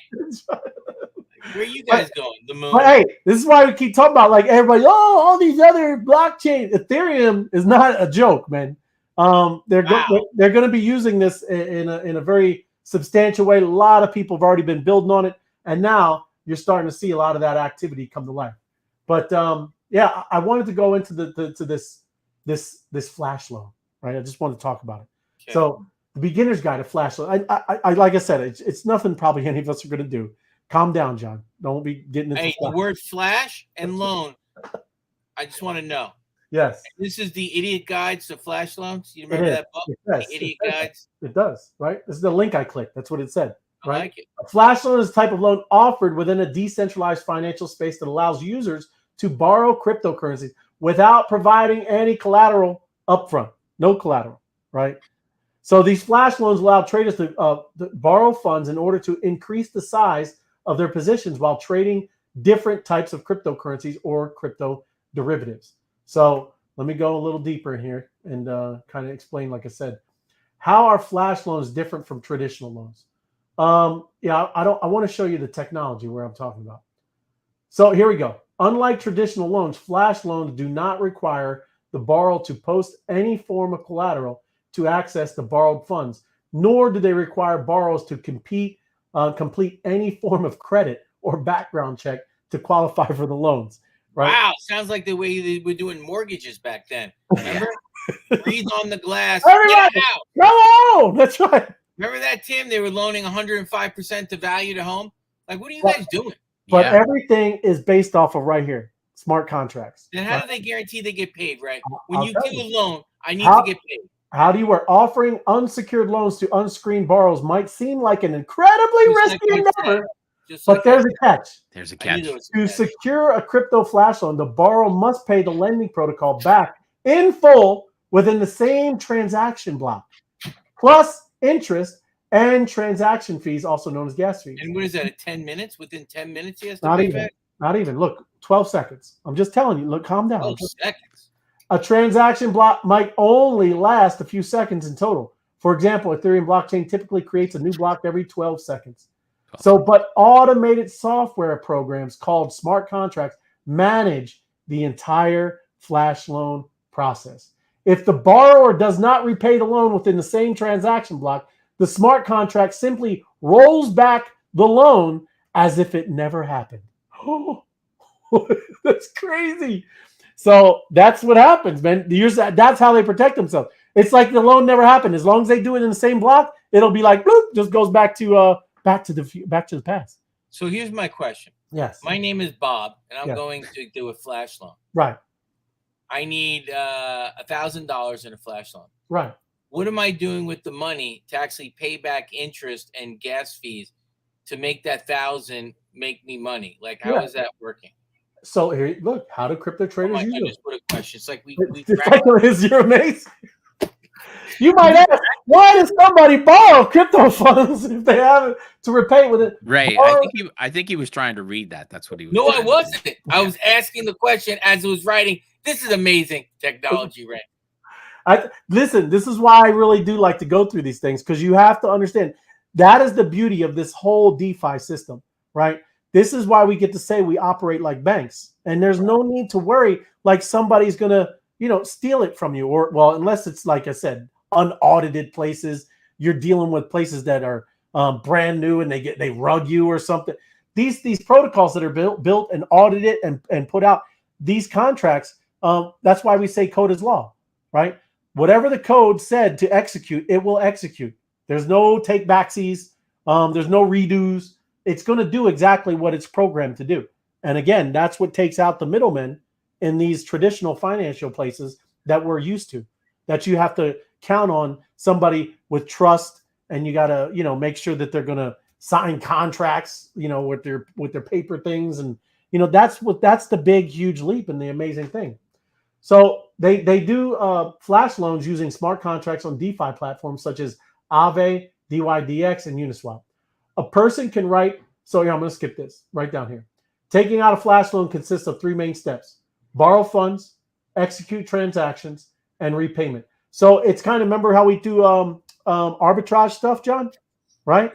Speaker 4: Where you guys going? The moon.
Speaker 2: But hey, this is why we keep talking about like everybody. Oh, all these other blockchain. Ethereum is not a joke, man. They're going to be using this in a very substantial way. A lot of people have already been building on it, and now you're starting to see a lot of that activity come to life. But yeah, I wanted to go into this flash loan, right? I just wanted to talk about it. Okay. So the beginner's guide to flash loan. I like I said, it's nothing probably any of us are going to do. Calm down, John. Don't be getting into
Speaker 4: the word flash and loan. I just want to know.
Speaker 2: Yes.
Speaker 4: This is the Idiot Guides to Flash Loans. You remember that book? The Idiot Guides?
Speaker 2: It does, right? This is the link I clicked. That's what it said, right?
Speaker 4: I like it.
Speaker 2: A flash loan is a type of loan offered within a decentralized financial space that allows users to borrow cryptocurrency without providing any collateral upfront. No collateral, right? So these flash loans allow traders to borrow funds in order to increase the size of their positions while trading different types of cryptocurrencies or crypto derivatives. So let me go a little deeper in here and kind of explain, like I said, how are flash loans different from traditional loans? I want to show you the technology where I'm talking about. So here we go. Unlike traditional loans, flash loans do not require the borrower to post any form of collateral to access the borrowed funds, nor do they require borrowers to complete any form of credit or background check to qualify for the loans. Right?
Speaker 4: Wow, sounds like the way they were doing mortgages back then. Remember? Breathe on the glass.
Speaker 2: Everybody, come on! That's right.
Speaker 4: Remember that, Tim? They were loaning 105% to value to home. Like, what are you guys doing?
Speaker 2: But everything is based off of right here, smart contracts.
Speaker 4: Then how do they guarantee they get paid, right? When you do a loan, I need to get paid.
Speaker 2: How do you work? Offering unsecured loans to unscreened borrowers might seem like an incredibly risky endeavor, but there's a catch.
Speaker 3: There's a catch.
Speaker 2: To secure a crypto flash loan, the borrower must pay the lending protocol back in full within the same transaction block, plus interest and transaction fees, also known as gas fees.
Speaker 4: And what is that, at 10 minutes? Within 10 minutes he has to pay back?
Speaker 2: Not even. Look, 12 seconds. I'm just telling you. Look, calm down.
Speaker 4: 12 seconds.
Speaker 2: A transaction block might only last a few seconds in total. For example, Ethereum blockchain typically creates a new block every 12 seconds. But automated software programs called smart contracts manage the entire flash loan process. If the borrower does not repay the loan within the same transaction block, the smart contract simply rolls back the loan as if it never happened. Oh, that's crazy. So that's what happens, man. That's how they protect themselves. It's like the loan never happened. As long as they do it in the same block, it'll be like bloop, just goes back to the past.
Speaker 4: So here's my question.
Speaker 2: Yes.
Speaker 4: My name is Bob, and I'm going to do a flash loan.
Speaker 2: Right.
Speaker 4: I need $1,000 in a flash loan.
Speaker 2: Right.
Speaker 4: What am I doing with the money to actually pay back interest and gas fees to make that $1,000 make me money? Like, how is that working?
Speaker 2: So here, look, how do crypto traders use it?
Speaker 4: I just put a question. It's like
Speaker 2: you're amazing. You might ask, why does somebody borrow crypto funds if they have it to repay with it?
Speaker 3: Right. I think he was trying to read that. That's what he was.
Speaker 4: No, I wasn't. I was asking the question as it was writing. This is amazing technology, right?
Speaker 2: Listen, this is why I really do like to go through these things, because you have to understand that is the beauty of this whole DeFi system, right? This is why we get to say we operate like banks, and there's no need to worry like somebody's going to, steal it from you, or, well, unless it's, like I said, unaudited places. You're dealing with places that are brand new and they rug you or something. These protocols that are built and audited and put out, these contracts, that's why we say code is law, right? Whatever the code said to execute, it will execute. There's no take backsies. There's no redos. It's going to do exactly what it's programmed to do. And again, that's what takes out the middlemen in these traditional financial places that we're used to, that you have to count on somebody with trust, and you got to, make sure that they're going to sign contracts, with their paper things. And, that's the big, huge leap and the amazing thing. So they do flash loans using smart contracts on DeFi platforms such as Aave, DYDX, and Uniswap. A person can write, I'm going to skip this right down here. Taking out a flash loan consists of three main steps: borrow funds, execute transactions, and repayment. So it's kind of, remember how we do arbitrage stuff, John? Right?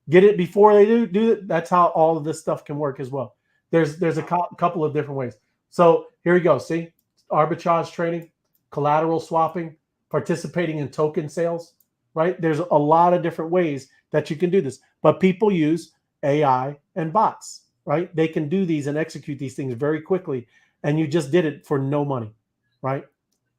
Speaker 2: Get it before they do it. That's how all of this stuff can work as well. There's a couple of different ways. So here we go. See, arbitrage trading, collateral swapping, participating in token sales. Right? There's a lot of different ways that you can do this, but people use AI and bots. Right? They can do these and execute these things very quickly, and you just did it for no money. Right?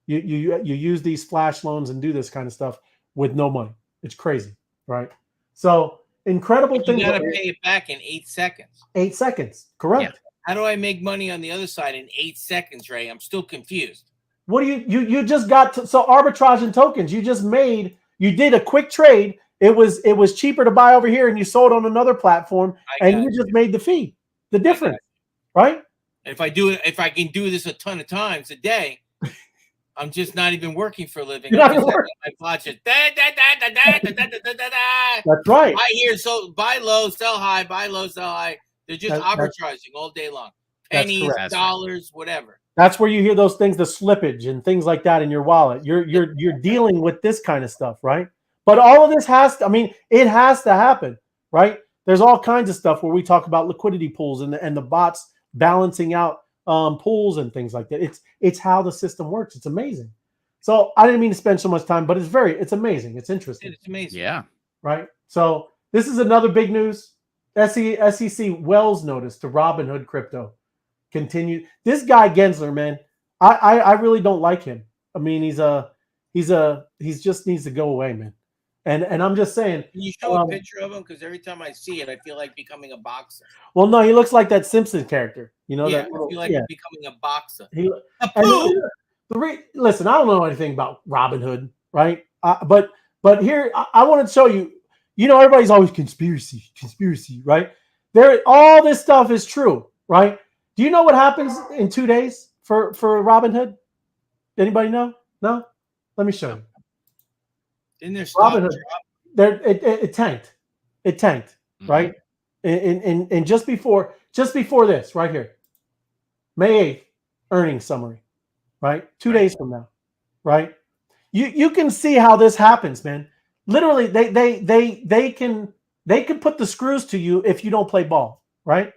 Speaker 2: You use these flash loans and do this kind of stuff with no money. It's crazy, right? So incredible thing.
Speaker 4: You got to pay it back in 8 seconds.
Speaker 2: 8 seconds, correct?
Speaker 3: Yeah.
Speaker 4: How do I make money on the other side in 8 seconds, Ray? I'm still confused.
Speaker 2: What do you just got to, so arbitrage and tokens? You did a quick trade. It was cheaper to buy over here, and you sold on another platform, and you just made the fee, the difference, right?
Speaker 4: If I can do this a ton of times a day, I'm just not even working for a living. I watch it. That's
Speaker 2: right.
Speaker 4: I hear buy low, sell high, buy low, sell high. They're just arbitraging all day long. Pennies, dollars, whatever.
Speaker 2: That's where you hear those things, the slippage and things like that in your wallet. You're dealing with this kind of stuff, right? But all of this it has to happen, right? There's all kinds of stuff where we talk about liquidity pools and the bots balancing out pools and things like that. It's how the system works. It's amazing. So I didn't mean to spend so much time, but it's amazing. It's interesting.
Speaker 4: It's amazing.
Speaker 3: Yeah.
Speaker 2: Right. So this is another big news. SEC Wells notice to Robinhood crypto continue. This guy Gensler, man, I really don't like him. I mean, he's just needs to go away, man. And I'm just saying.
Speaker 4: Can you show a picture of him? Because every time I see it, I feel like becoming a boxer.
Speaker 2: Well, no, he looks like that Simpson character. You know,
Speaker 4: I feel like becoming a boxer.
Speaker 2: Listen, I don't know anything about Robinhood, right? But here, I want to show you. You know, everybody's always conspiracy, right? All this stuff is true, right? Do you know what happens in 2 days for Robinhood? Anybody know? No? Let me show you.
Speaker 4: In their stock
Speaker 2: Robinhood, it tanked. It tanked, right? And just before this, right here, May 8th, earnings summary, right? 2 days from now, right? You can see how this happens, man. Literally, they can put the screws to you if you don't play ball, right?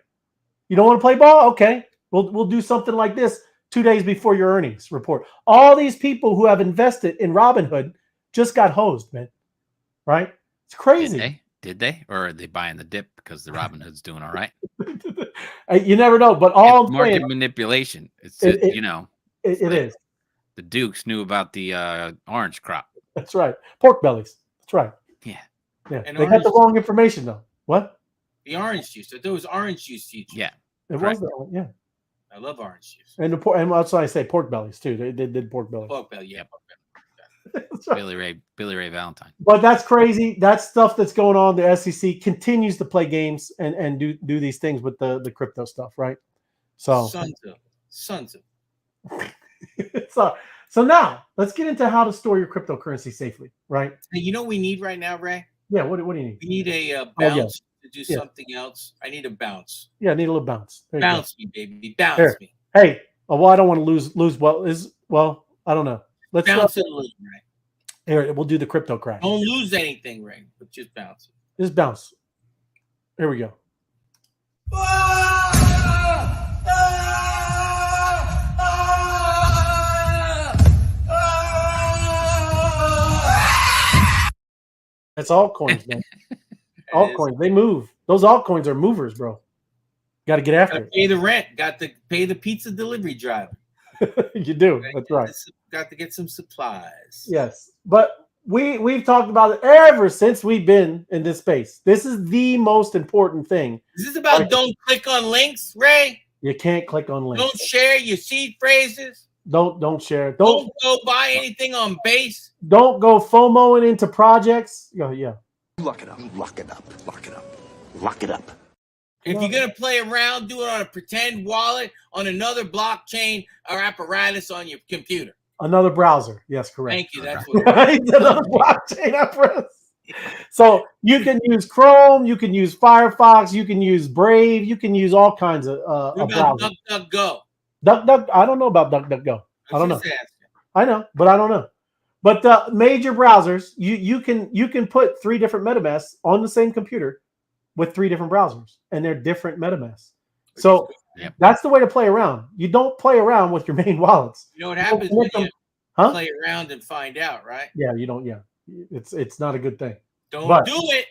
Speaker 2: You don't want to play ball? Okay, we'll do something like this 2 days before your earnings report. All these people who have invested in Robinhood just got hosed, man. Right? It's crazy.
Speaker 3: Did they? Or are they buying the dip because the Robinhood's doing all right?
Speaker 2: You never know. But all
Speaker 3: market manipulation. It
Speaker 2: is.
Speaker 3: The Dukes knew about the orange crop.
Speaker 2: That's right. Pork bellies. That's right.
Speaker 3: Yeah.
Speaker 4: And
Speaker 2: they got the wrong information though. What?
Speaker 4: The orange juice. There was orange juice teaching.
Speaker 3: Yeah.
Speaker 2: It was that one. Yeah.
Speaker 4: I love orange juice.
Speaker 2: And that's why I say pork bellies too. They did pork bellies.
Speaker 4: Pork belly, yeah.
Speaker 2: Right.
Speaker 3: Billy Ray Valentine.
Speaker 2: But that's crazy. That's stuff that's going on. The SEC continues to play games and do these things with the crypto stuff, right? So
Speaker 4: sons of.
Speaker 2: So now let's get into how to store your cryptocurrency safely, right?
Speaker 4: Hey, you know what we need right now, Ray?
Speaker 2: Yeah. What do you need?
Speaker 4: We need a bounce to do something else. I need a bounce.
Speaker 2: Yeah, I need a little bounce.
Speaker 4: Bounce me, baby. Bounce me.
Speaker 2: Hey, well, I don't want to lose. I don't know. Let's
Speaker 4: bounce it a little, Ray.
Speaker 2: Here, we'll do the crypto crash.
Speaker 4: Don't lose anything, Ray, but just bounce it.
Speaker 2: Just bounce. Here we go. That's altcoins, man. Altcoins, they move. Those altcoins are movers, bro. Got to get after it.
Speaker 4: Pay the rent. Got to pay the pizza delivery driver.
Speaker 2: You do. That's right.
Speaker 4: Got to get some supplies.
Speaker 2: Yes, but we've talked about it ever since we've been in this space. This is the most important thing.
Speaker 4: Is this about don't click on links, Ray?
Speaker 2: You can't click on links.
Speaker 4: Don't share your seed phrases.
Speaker 2: Don't share.
Speaker 4: Don't go buy anything on base.
Speaker 2: Don't go FOMOing into projects. Yeah.
Speaker 5: Lock it up. Lock it up. Lock it up. Lock it up.
Speaker 4: If you're going to play around, do it on a pretend wallet, on another blockchain or apparatus on your computer.
Speaker 2: Another browser. Yes, correct.
Speaker 4: Thank you. That's what it is.
Speaker 2: Another blockchain apparatus. So you can use Chrome, you can use Firefox, you can use Brave, you can use all kinds of browsers.
Speaker 4: DuckDuckGo.
Speaker 2: Duck. I don't know about DuckDuckGo. I don't know. I know, but I don't know. But major browsers, you can put 3 different MetaMasks on the same computer with 3 different browsers, and they're different MetaMasks. So that's the way to play around. You don't play around with your main wallets.
Speaker 4: You know what happens when you play around and find out, right?
Speaker 2: Yeah, you don't. Yeah, it's not a good thing.
Speaker 4: Don't do it.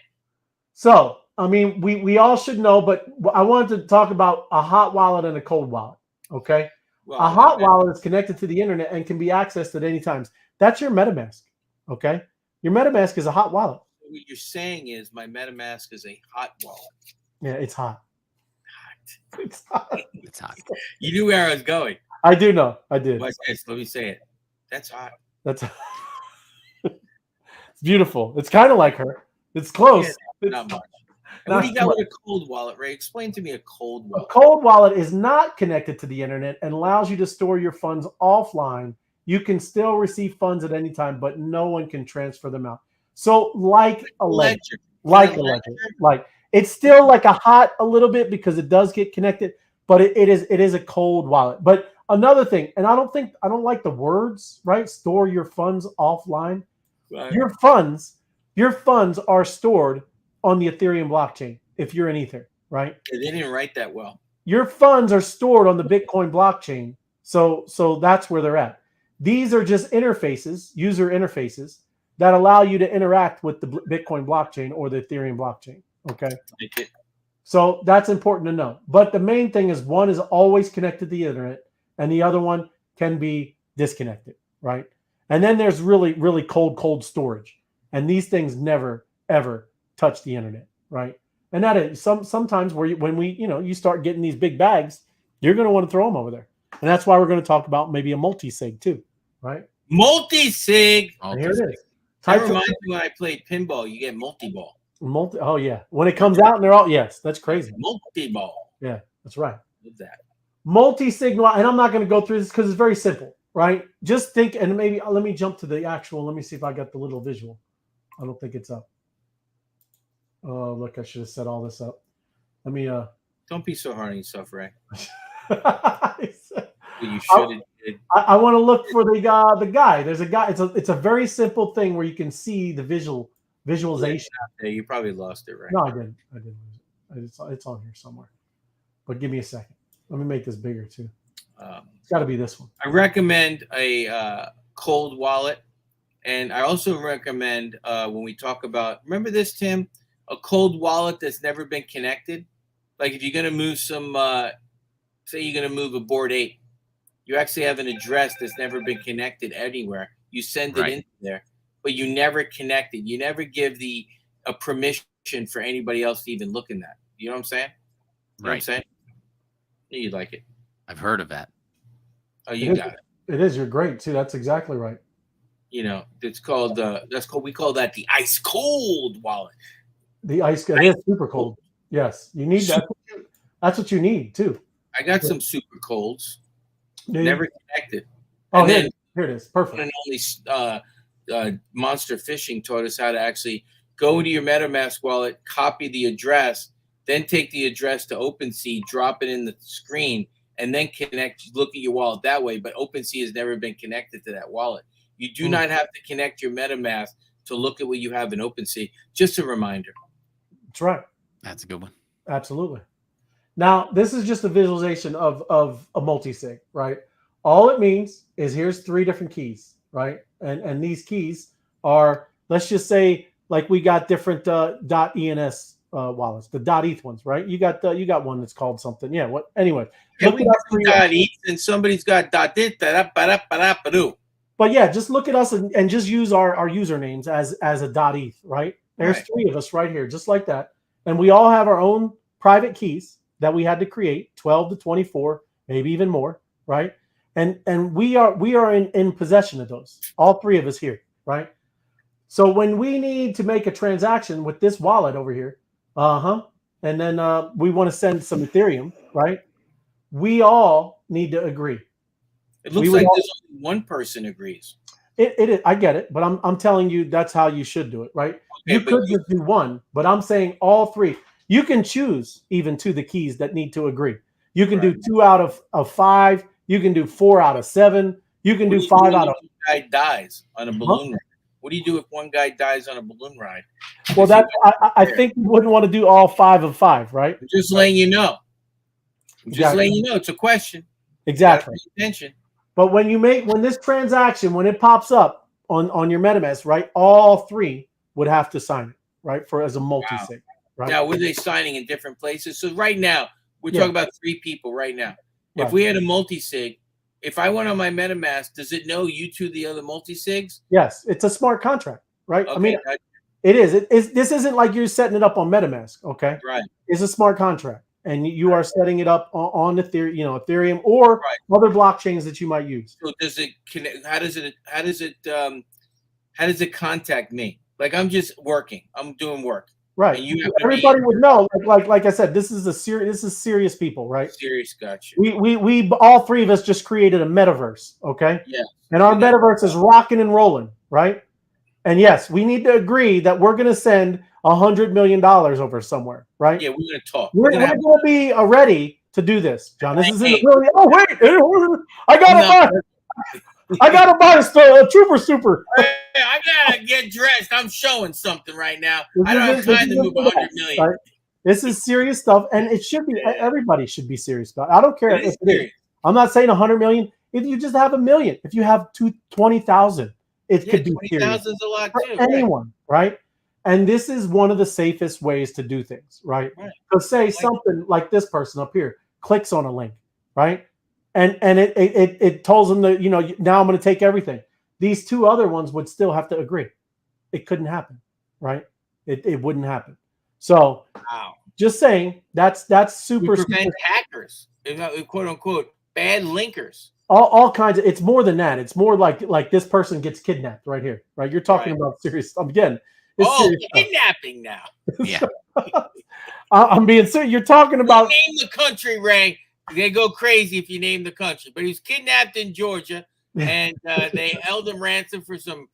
Speaker 2: So I mean, we all should know, but I wanted to talk about a hot wallet and a cold wallet. Okay, well, a hot wallet is connected to the internet and can be accessed at any time. That's your MetaMask. Okay, your MetaMask is a hot wallet.
Speaker 4: What you're saying is my MetaMask is a hot wallet.
Speaker 2: Yeah, it's hot.
Speaker 3: It's hot. It's hot.
Speaker 4: You knew where I was going.
Speaker 2: I do know. I did.
Speaker 4: Let me say it. That's hot.
Speaker 2: That's it's beautiful. It's kind of like her. It's close.
Speaker 4: Yeah, not much. And what do you got with a cold wallet, Ray? Explain to me a cold wallet.
Speaker 2: A cold wallet is not connected to the internet and allows you to store your funds offline. You can still receive funds at any time, but no one can transfer them out. So like a ledger. Like it's still like a hot a little bit because it does get connected, but it is a cold wallet. But another thing, and I don't like the words, right? Store your funds offline. Right. Your funds are stored on the Ethereum blockchain if you're in Ether, right?
Speaker 4: They didn't write that well.
Speaker 2: Your funds are stored on the Bitcoin blockchain. So that's where they're at. These are just interfaces, user interfaces, that allow you to interact with the Bitcoin blockchain or the Ethereum blockchain. Okay. So that's important to know. But the main thing is one is always connected to the internet and the other one can be disconnected, right? And then there's really, really cold storage. And these things never, ever touch the internet, right? And that is sometimes when you start getting these big bags, you're going to want to throw them over there. And that's why we're going to talk about maybe a multi-sig too, right?
Speaker 4: Multi-sig.
Speaker 2: Here it is.
Speaker 4: That reminds me when I played pinball, you get multi-ball.
Speaker 2: Oh, yeah. When it comes out and they're all, yes, that's crazy.
Speaker 4: Multi-ball.
Speaker 2: Yeah, that's right.
Speaker 4: What's that?
Speaker 2: Multi-sig, and I'm not going to go through this because it's very simple, right? Just think, and maybe let me jump to the actual, let me see if I got the little visual. I don't think it's up. Oh, look, I should have set all this up. Let me
Speaker 4: Don't be so hard on yourself, Ray.
Speaker 2: You should. I want to look for the guy. There's a guy. It's a very simple thing where you can see the visualization.
Speaker 4: Yeah, you probably lost it, right?
Speaker 2: No, I didn't. It's on here somewhere. But give me a second. Let me make this bigger too. It's got to be this one.
Speaker 4: I recommend a cold wallet, and I also recommend when we talk about. Remember this, Tim? A cold wallet that's never been connected. Like if you're going to move some, say you're going to move a board 8. You actually have an address that's never been connected anywhere. You send it into there, but you never connect it. You never give a permission for anybody else to even look in that. You know what I'm saying? You know what I'm saying? You like it.
Speaker 3: I've heard of that.
Speaker 4: Oh, you got it.
Speaker 2: It is. You're great too. That's exactly right.
Speaker 4: You know, it's called we call that the ice cold wallet.
Speaker 2: The ice it is super cold. Yes, you need that. That's what you need too.
Speaker 4: I got some super colds. Never connected.
Speaker 2: Oh, here it is. Perfect.
Speaker 4: And only Monster Phishing taught us how to actually go into your MetaMask wallet, copy the address, then take the address to OpenSea, drop it in the screen, and then look at your wallet that way. But OpenSea has never been connected to that wallet. You do not have to connect your MetaMask to look at what you have in OpenSea. Just a reminder.
Speaker 2: That's right.
Speaker 3: That's a good one.
Speaker 2: Absolutely. Now, this is just a visualization of a multi-sig, right? All it means is here's 3 different keys, right? And these keys are, let's just say, like we got different .ens wallets, the .eth ones, right? You got one that's called something. Yeah. What? Anyway.
Speaker 4: Look we got .eth and somebody's got .dit.
Speaker 2: But yeah, just look at us and just use our usernames as a .eth, right? There's 3 of us right here, just like that, and we all have our own private keys that we had to create, 12 to 24, maybe even more, right? And we are in possession of those, all 3 of us here, right? So when we need to make a transaction with this wallet over here, and then we want to send some Ethereum, right? We all need to agree.
Speaker 4: It looks like there's only one person agrees.
Speaker 2: It is. I get it, but I'm telling you that's how you should do it, right? Okay, you could just do one, but I'm saying all 3. You can choose even 2 the keys that need to agree. You can do 2 out of 5. You can do 4 out of 7. You can
Speaker 4: What
Speaker 2: do 5 out of.
Speaker 4: One guy dies on a balloon ride. What do you do if one guy dies on a balloon ride?
Speaker 2: Well, I think you wouldn't want to do all 5 of 5, right?
Speaker 4: I'm just letting you know.
Speaker 2: Exactly.
Speaker 4: Letting you know. It's a question.
Speaker 2: Exactly.
Speaker 4: Pay attention.
Speaker 2: But when this transaction, when it pops up on your MetaMask, right, all 3 would have to sign it, right, for as a multi-sig. Right?
Speaker 4: Now, were they signing in different places? So right now, we're talking about 3 people right now. If we had a multi-sig, if I went on my MetaMask, does it know you two the other multi-sigs?
Speaker 2: Yes, it's a smart contract, right?
Speaker 4: Okay,
Speaker 2: I mean, it is. This isn't like you're setting it up on MetaMask, okay?
Speaker 4: Right.
Speaker 2: It's a smart contract, and you are setting it up on Ethereum, Ethereum or other blockchains that you might use.
Speaker 4: So does it connect? How does it contact me? Like I'm just working. I'm doing work.
Speaker 2: Right. And everybody would know. Like I said, this is serious people, right?
Speaker 4: Serious, gotcha.
Speaker 2: We all 3 of us just created a metaverse, okay?
Speaker 4: Yeah.
Speaker 2: And our metaverse is rocking and rolling, right? And yes, we need to agree that we're going to send $100 million over somewhere, right?
Speaker 4: Yeah, we're going to talk.
Speaker 2: We're going to be ready to do this, John. This isn't really. Oh wait, I gotta buy a Trooper Super.
Speaker 4: I gotta get dressed. I'm showing something right now. I don't have time to move 100 million.
Speaker 2: Right? This is serious stuff, and it should be. Everybody should be serious about it. I don't care if it is. I'm not saying 100 million. If you just have $1 million, if you have 20,000, it could be serious.
Speaker 4: 20,000 is a lot too.
Speaker 2: Anyone, right? And this is one of the safest ways to do things, right? So say something like this person up here clicks on a link, right? And it tells them that, now I'm going to take everything. These 2 other ones would still have to agree. It couldn't happen, right? It wouldn't happen. So, just saying, that's super.
Speaker 4: We prevent hackers, quote unquote, bad linkers.
Speaker 2: All kinds of. It's more than that. It's more like this person gets kidnapped right here, right? You're talking about serious stuff again.
Speaker 4: Kidnapping now. Yeah.
Speaker 2: I'm being serious. You're talking about.
Speaker 4: Name the country, Ray. They go crazy if you name the country. But he was kidnapped in Georgia, and they held him ransom for some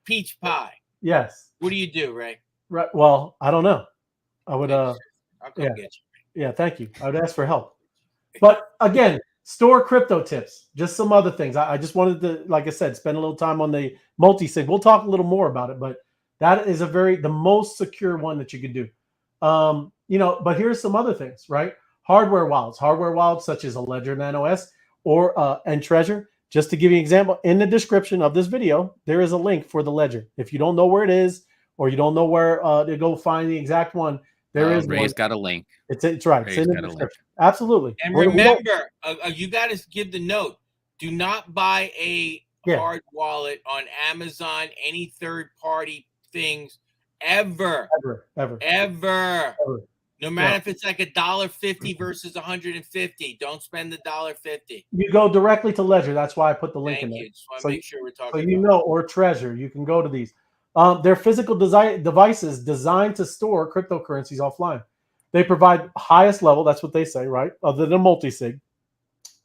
Speaker 4: peach pie.
Speaker 2: Yes.
Speaker 4: What do you do, Ray?
Speaker 2: Right. Well, I don't know. I would.
Speaker 4: I'll come get you.
Speaker 2: Yeah. Thank you. I would ask for help. But again, store crypto tips. Just some other things. I just wanted to, like I said, spend a little time on the multi-sig. We'll talk a little more about it, but that is the most secure one that you could do. But here's some other things, right? Hardware wallets such as a Ledger Nano S or and Treasure. Just to give you an example, in the description of this video, there is a link for the Ledger. If you don't know where it is, or you don't know where to go find the exact one, there is.
Speaker 3: Ray's got a link.
Speaker 2: It's right. It's in the description. Absolutely.
Speaker 4: And remember, you got to give the note. Do not buy a hard wallet on Amazon, any third-party things, ever. No matter if it's like $1.50 versus $150, don't spend the $1.50.
Speaker 2: You go directly to Ledger. That's why I put the link in there.
Speaker 4: Just want to make sure we're talking.
Speaker 2: Or Treasure. You can go to these. They're physical devices designed to store cryptocurrencies offline. They provide highest level. That's what they say, right? Other than multi-sig,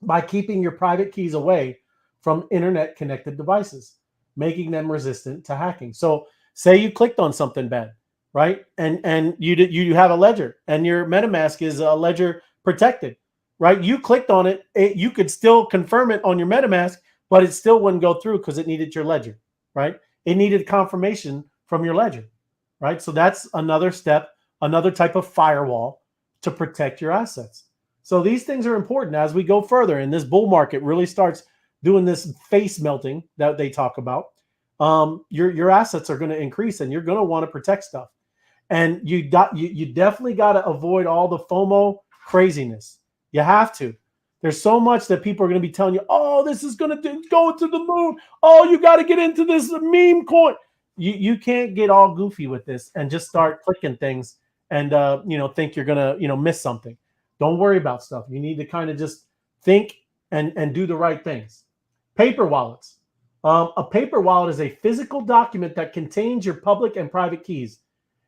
Speaker 2: by keeping your private keys away from internet-connected devices, making them resistant to hacking. So, say you clicked on something bad. Right, and you have a Ledger, and your MetaMask is a Ledger protected, right? You clicked on it, you could still confirm it on your MetaMask, but it still wouldn't go through because it needed your Ledger, right? It needed confirmation from your Ledger, right? So that's another step, another type of firewall to protect your assets. So these things are important as we go further, and this bull market really starts doing this face melting that they talk about. Your assets are going to increase, and you're going to want to protect stuff. And you definitely got to avoid all the FOMO craziness. You have to. There's so much that people are going to be telling you, oh, this is going to go to the moon. Oh, you got to get into this meme coin. You can't get all goofy with this and just start clicking things and think you're going to miss something. Don't worry about stuff. You need to kind of just think and do the right things. Paper wallets. A paper wallet is a physical document that contains your public and private keys.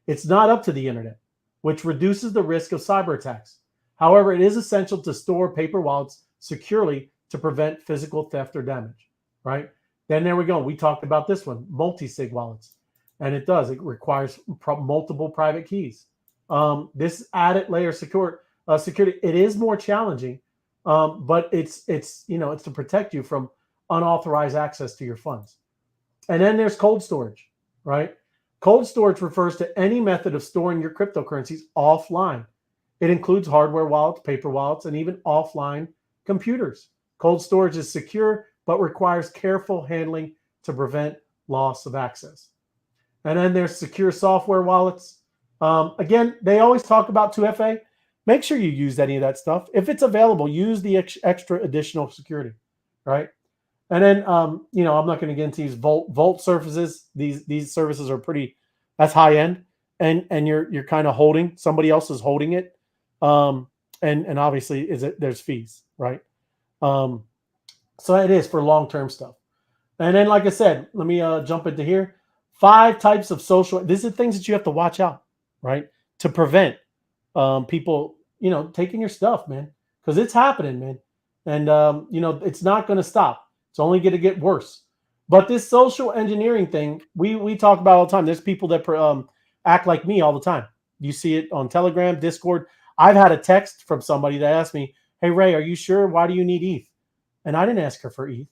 Speaker 2: It's not up to the internet, which reduces the risk of cyber attacks. However, it is essential to store paper wallets securely to prevent physical theft or damage, right? Then there we go. We talked about this one, multi-sig wallets. And it requires multiple private keys. This added layer security, it is more challenging, but it's to protect you from unauthorized access to your funds. And then there's cold storage, right? Cold storage refers to any method of storing your cryptocurrencies offline. It includes hardware wallets, paper wallets, and even offline computers. Cold storage is secure, but requires careful handling to prevent loss of access. And then there's secure software wallets. Again, they always talk about 2FA. Make sure you use any of that stuff. If it's available, use the extra additional security, right? And then, you know, I'm not going to get into these Vault services. These services are pretty, that's high end, and you're kind of holding, somebody else is holding it, and obviously there's fees, right? So it is for long-term stuff. And then, like I said, let me jump into here. 5 types of social. These are things that you have to watch out, right, to prevent people, you know, taking your stuff, man, because it's happening, man, and you know, it's not going to stop. It's only going to get worse. But this social engineering thing, we talk about all the time. There's people that act like me all the time. You see it on Telegram, Discord. I've had a text from somebody that asked me, "Hey Ray, are you sure? Why do you need ETH?" And I didn't ask her for ETH.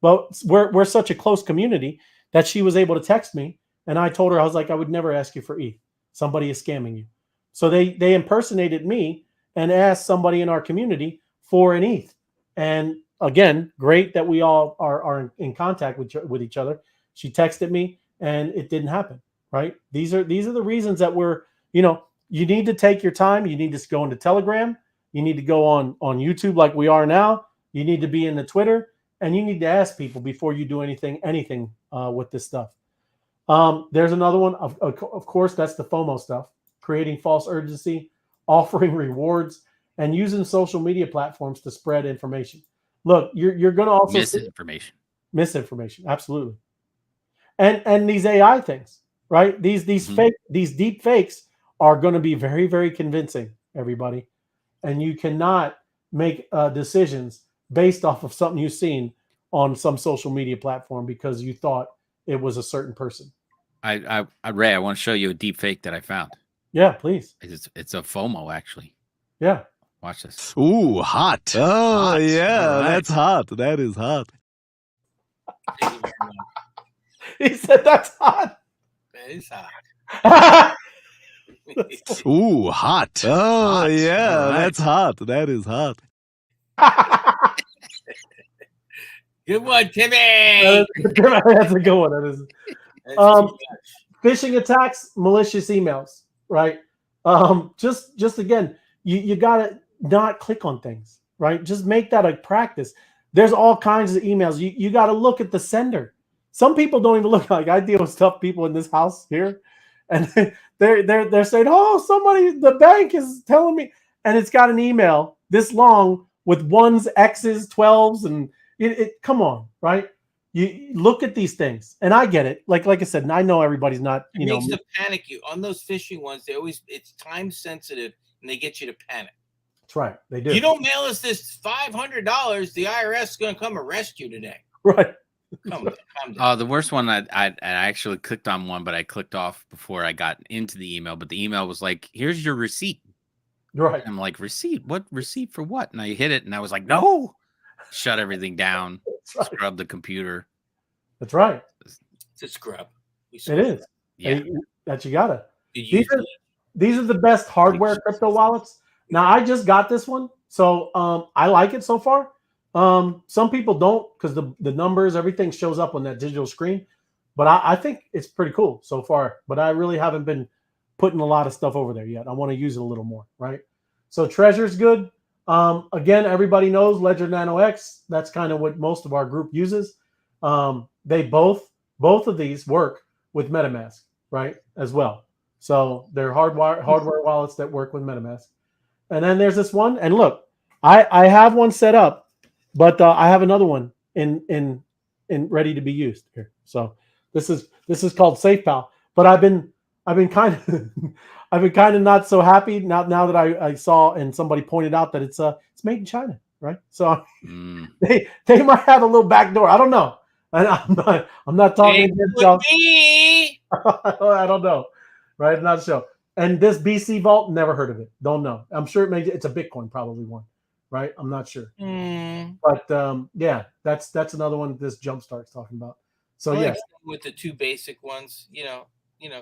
Speaker 2: But we're such a close community that she was able to text me, and I told her, I was like, I would never ask you for ETH. Somebody is scamming you. So they impersonated me and asked somebody in our community for an ETH. And again, great that we all are in contact with each other. She texted me, and it didn't happen. Right? These are the reasons that we're, you know, you need to take your time. You need to go into Telegram. You need to go on YouTube like we are now. You need to be in the Twitter, and you need to ask people before you do anything with this stuff. There's another one. Of course, that's the FOMO stuff, creating false urgency, offering rewards, and using social media platforms to spread information. Look, you're going to also misinformation, absolutely. And these AI things, right? These deep fakes are going to be very, very convincing, everybody. And you cannot make decisions based off of something you've seen on some social media platform because you thought it was a certain person.
Speaker 3: Ray, I want to show you a deep fake that I found.
Speaker 2: Yeah, please.
Speaker 3: It's a FOMO, actually.
Speaker 2: Yeah.
Speaker 3: Watch this.
Speaker 6: Ooh, hot. Oh, hot. Yeah, right. That's hot. That is hot.
Speaker 2: He said that's hot.
Speaker 4: That is hot.
Speaker 6: Ooh, hot. Oh, hot. Yeah, right. That's hot. That is hot.
Speaker 4: Good one, Timmy.
Speaker 2: That's a good one. That is. Phishing attacks, malicious emails, right? Just again, you gotta not click on things, right? Just make that a practice. There's all kinds of emails. You got to look at the sender. Some people don't even look. Like I deal with tough people in this house here, and they're saying, "Oh, the bank is telling me," and it's got an email this long with 1s, X's, 12s, and come on, right? You look at these things, and I get it. Like I said, and I know everybody's not.
Speaker 4: It makes them panic. You on those phishing ones, it's time sensitive, and they get you to panic.
Speaker 2: That's right, they do.
Speaker 4: You don't mail us this $500, the IRS is going to come arrest you today.
Speaker 2: Right.
Speaker 4: Come down.
Speaker 3: The worst one, I actually clicked on one, but I clicked off before I got into the email. But the email was like, "Here's your receipt."
Speaker 2: Right.
Speaker 3: I'm like, "Receipt? What receipt for what?" And I hit it, and I was like, "No." Shut everything down. Right. Scrub the computer.
Speaker 2: That's right.
Speaker 4: It's a scrub.
Speaker 2: It is.
Speaker 3: Yeah.
Speaker 2: That you gotta. These are the best hardware crypto wallets. Now I just got this one, so I like it so far. Some people don't because the numbers, everything shows up on that digital screen. But I think it's pretty cool so far. But I really haven't been putting a lot of stuff over there yet. I want to use it a little more, right? So Treasure's good. Again, everybody knows Ledger Nano X. That's kind of what most of our group uses. They both of these work with MetaMask, right, as well. So they're hardware wallets that work with MetaMask. And then there's this one. And look, I have one set up, but I have another one in ready to be used here. So this is called SafePal. But I've been kind of not so happy now that I saw and somebody pointed out that it's made in China, right? So they might have a little back door. I don't know. I'm not talking against y'all. I don't know, right? I'm not sure. And this BC Vault, never heard of it. Don't know. I'm sure it's a Bitcoin probably one. right? I'm not sure.
Speaker 4: Mm.
Speaker 2: But yeah, that's another one that this Jumpstart's talking about. So
Speaker 4: I like
Speaker 2: yes,
Speaker 4: with the two basic ones,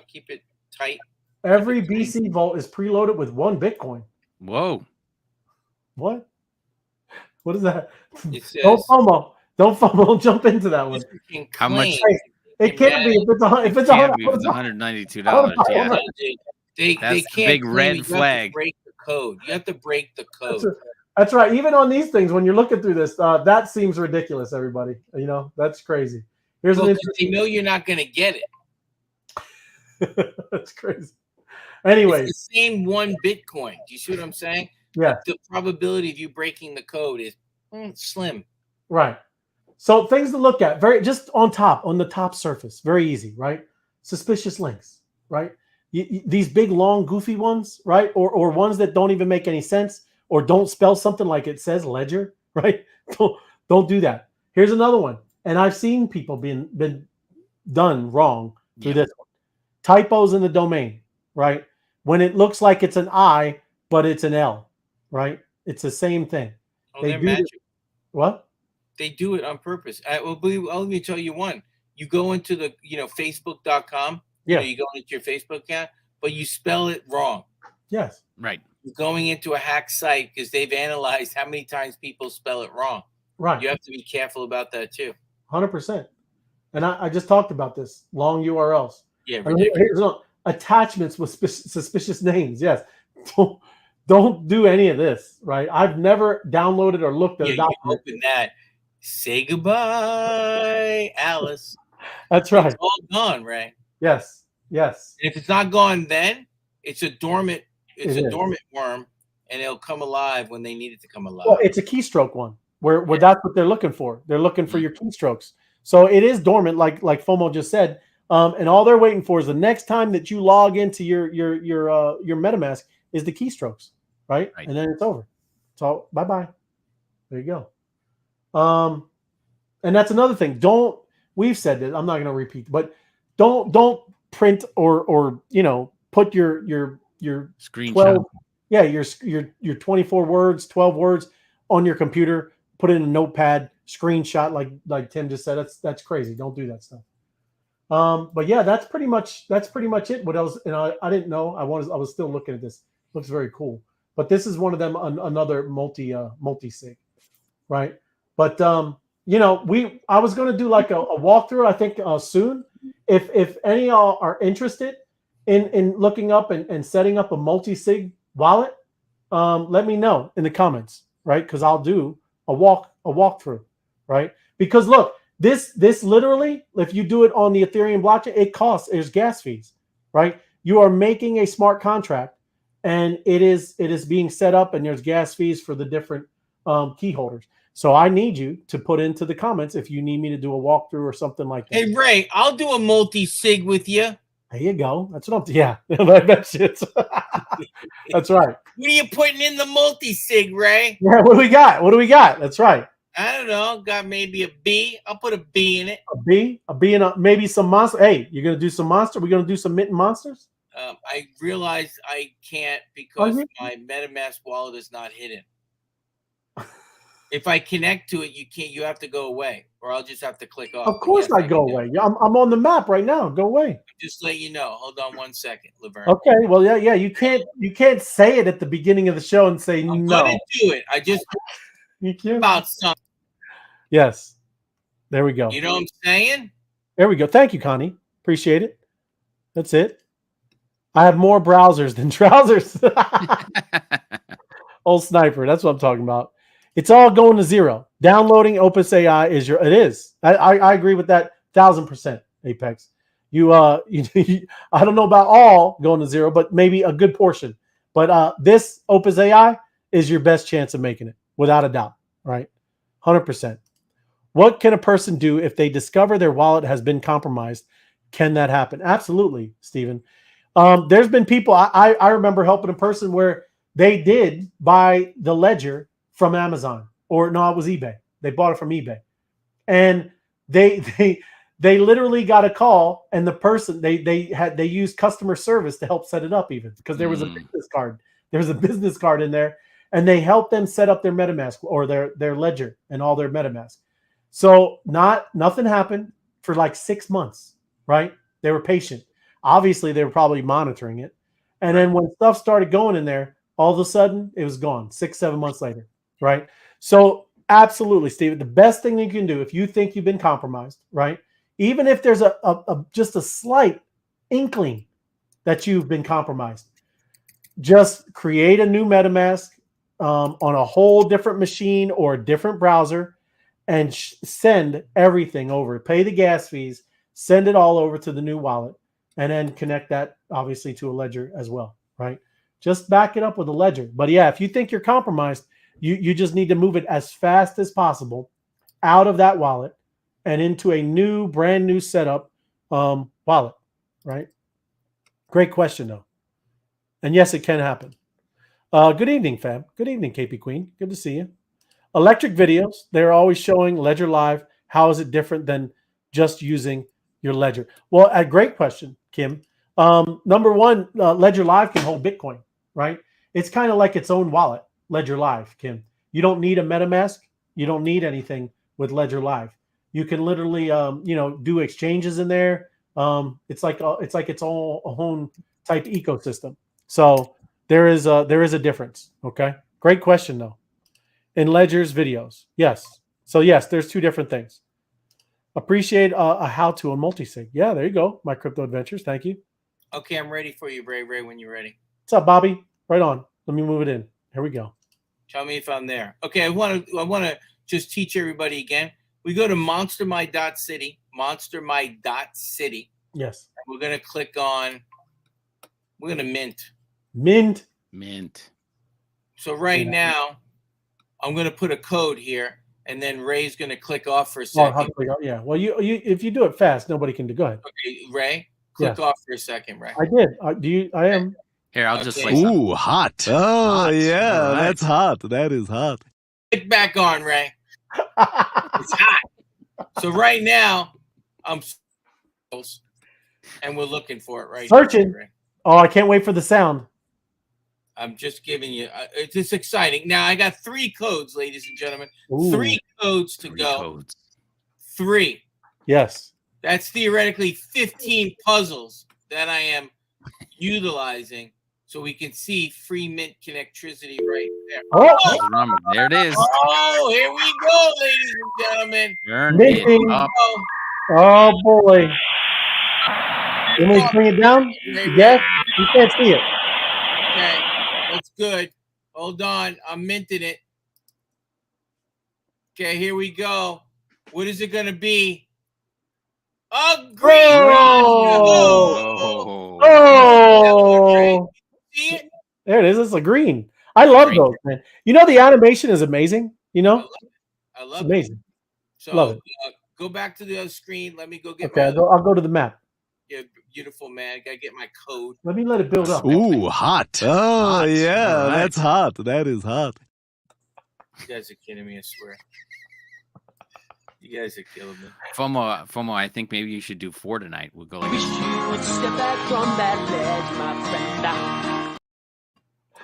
Speaker 4: keep it tight.
Speaker 2: every BC vault is preloaded with 1 Bitcoin.
Speaker 3: Whoa.
Speaker 2: What? What is that?
Speaker 4: It says,
Speaker 2: Don't FOMO. Don't jump into that one.
Speaker 3: How much?
Speaker 2: It can't be if it's
Speaker 3: $192. Yeah,
Speaker 4: they
Speaker 3: that's
Speaker 4: can't
Speaker 3: the big
Speaker 4: claim
Speaker 3: red
Speaker 4: you
Speaker 3: flag.
Speaker 4: have to break the code. You have to break the code.
Speaker 2: That's right. Even on these things, when you're looking through this, that seems ridiculous. Everybody, that's crazy. Here's an
Speaker 4: they know you're not going to get
Speaker 2: it. That's crazy. Anyway,
Speaker 4: it's the same 1 Bitcoin. Do you see what I'm saying?
Speaker 2: Yeah.
Speaker 4: The probability of you breaking the code is slim.
Speaker 2: Right. So things to look at, just on the top surface, very easy, right? Suspicious links, right? These big, long, goofy ones, right? Or ones that don't even make any sense, or don't spell something like it says ledger, right? Don't do that. Here's another one, and I've seen people been done wrong through this one. Typos in the domain, right? When it looks like it's an I, but it's an L, right? It's the same thing.
Speaker 4: They're magic.
Speaker 2: What?
Speaker 4: They do it on purpose. Let me tell you one. You go into the, Facebook.com.
Speaker 2: Yeah.
Speaker 4: You go into your Facebook account, but you spell it wrong.
Speaker 2: Yes.
Speaker 3: Right.
Speaker 4: You're going into a hack site because they've analyzed how many times people spell it wrong.
Speaker 2: Right.
Speaker 4: You have to be careful about that too.
Speaker 2: 100%. And I just talked about this. Long URLs.
Speaker 4: Yeah.
Speaker 2: Here's attachments with suspicious names. Yes. Don't do any of this, right? I've never downloaded or looked at a document.
Speaker 4: Open that. Say goodbye, Alice.
Speaker 2: That's right.
Speaker 4: It's all gone, Ray.
Speaker 2: Yes. Yes.
Speaker 4: And if it's not gone then, it's a dormant worm, and it'll come alive when they need it to come alive.
Speaker 2: Well, it's a keystroke one where that's what they're looking for. They're looking for your keystrokes. So it is dormant, like FOMO just said. And all they're waiting for is the next time that you log into your MetaMask is the keystrokes, right? And then it's over. So bye-bye. There you go. And that's another thing. We've said this, I'm not going to repeat, but don't print or put your
Speaker 3: screenshot.
Speaker 2: 12, your 24 words, 12 words on your computer, put it in a notepad, screenshot like Tim just said. That's crazy. Don't do that stuff. But yeah, that's pretty much it. What else? And I didn't know. I was still looking at this. Looks very cool. But this is one of them, another multi-sig, right? But I was going to do like a walkthrough, I think soon. If any of y'all are interested in looking up and setting up a multi-sig wallet, let me know in the comments, right? Because I'll do a walkthrough, right? Because look, this literally, if you do it on the Ethereum blockchain, there's gas fees, right? You are making a smart contract, and it is being set up, and there's gas fees for the different key holders. So I need you to put into the comments if you need me to do a walkthrough or something like that.
Speaker 4: Hey, Ray, I'll do a multi-sig with you.
Speaker 2: There you go. That's what yeah. That shit. That's right.
Speaker 4: What are you putting in the multi-sig, Ray?
Speaker 2: Yeah, what do we got? That's right.
Speaker 4: I don't know. Got maybe a B. I'll put a B in it.
Speaker 2: A B and maybe some monster. Hey, you're going to do some monster? We're going to do some mint monsters?
Speaker 4: I realize I can't because my MetaMask wallet is not hidden. If I connect to it, you can't. You have to go away, or I'll just have to click off.
Speaker 2: Of course, I go away. Yeah, I'm on the map right now. Go away.
Speaker 4: Just let you know. Hold on 1 second, Laverne.
Speaker 2: Okay. Well, yeah. You can't say it at the beginning of the show and say
Speaker 4: I'm
Speaker 2: no.
Speaker 4: gonna do it. I just
Speaker 2: you can't
Speaker 4: about something.
Speaker 2: Yes. There we go.
Speaker 4: You know what I'm saying?
Speaker 2: There we go. Thank you, Connie. Appreciate it. That's it. I have more browsers than trousers. Old sniper. That's what I'm talking about. It's all going to zero. Downloading Opus AI is it is. I agree with that 1,000%, Apex. I don't know about all going to zero, but maybe a good portion. But this Opus AI is your best chance of making it, without a doubt, right? 100%. What can a person do if they discover their wallet has been compromised? Can that happen? Absolutely, Stephen. There's been people, I remember helping a person where they did buy the ledger from Amazon, or no, it was eBay. They bought it from eBay, and they literally got a call, and the person they used customer service to help set it up, even because there was a business card. There was a business card in there, and they help them set up their MetaMask or their ledger and all their MetaMask. So nothing happened for like 6 months, right? They were patient. Obviously, they were probably monitoring it. And then when stuff started going in there, all of a sudden it was gone 6-7 months later, right? So absolutely, Steve, the best thing you can do if you think you've been compromised, right? Even if there's just a slight inkling that you've been compromised, just create a new MetaMask on a whole different machine or a different browser and send everything over. Pay the gas fees, send it all over to the new wallet, and then connect that obviously to a ledger as well, right? Just back it up with a ledger. But yeah, if you think you're compromised, you just need to move it as fast as possible out of that wallet and into a brand new setup wallet, right? Great question, though. And yes, it can happen. Good evening, fam. Good evening, KP Queen. Good to see you. Electric videos, they're always showing Ledger Live. How is it different than just using your ledger? Well, a great question, Kim. Number one, Ledger Live can hold Bitcoin, right? It's kind of like its own wallet, Ledger Live, Kim. You don't need a MetaMask. You don't need anything with Ledger Live. You can literally, do exchanges in there. It's like its own type ecosystem. So there is a difference. Okay, great question though. In Ledger's videos, yes. So yes, there's two different things. Appreciate a how-to on multisig. Yeah, there you go. My crypto adventures. Thank you.
Speaker 4: Okay, I'm ready for you, Ray. When you're ready.
Speaker 2: What's up, Bobby? Right on. Let me move it in. Here we go.
Speaker 4: Tell me if I'm there. Okay, I want to just teach everybody again. We go to monstermy.city, monstermy.city.
Speaker 2: Yes.
Speaker 4: We're going to click on, we're going to mint. So right now, I'm going to put a code here, and then Ray's going to click off for a second.
Speaker 2: Yeah. Well, you if you do it fast, nobody can do. Go ahead.
Speaker 4: Okay, Ray, click off for a second, Ray.
Speaker 2: I did. I am.
Speaker 3: Here, I'll just say
Speaker 6: something. Ooh, hot. Oh, yeah, right. That's hot. That is hot.
Speaker 4: Get back on, Ray. It's hot. So right now, and we're looking for it right
Speaker 2: searching.
Speaker 4: Now, Ray.
Speaker 2: Oh, I can't wait for the sound.
Speaker 4: I'm just giving you. It's exciting. Now I got 3 codes, ladies and gentlemen.
Speaker 2: Ooh.
Speaker 4: 3 codes to go.
Speaker 3: Codes.
Speaker 4: 3.
Speaker 2: Yes.
Speaker 4: That's theoretically 15 puzzles that I am utilizing, so we can see free mint connectivity right there.
Speaker 3: Oh, there it is.
Speaker 4: Oh, here we go, ladies and gentlemen.
Speaker 2: Minting. Oh boy. Let me bring it down. Yes, you can't see it.
Speaker 4: Okay, that's good. Hold on, I'm minting it. Okay, here we go. What is it going to be? A green.
Speaker 2: Oh.
Speaker 4: See it?
Speaker 2: There it is. It's a green. I love those, man. You know, the animation is amazing. You know,
Speaker 4: I love
Speaker 2: it's amazing.
Speaker 4: So
Speaker 2: love it.
Speaker 4: Go back to the other screen. Let me go get.
Speaker 2: Okay, I'll go to the map.
Speaker 4: Yeah, beautiful, man. Gotta get my code.
Speaker 2: Let me let it build up.
Speaker 6: Ooh, hot. Oh, yeah, that's hot. That is hot.
Speaker 4: You guys are kidding me, I swear. You guys are killing me.
Speaker 3: FOMO, I think maybe you should do 4 tonight. We'll go like
Speaker 7: Wish you would step back from that ledge, my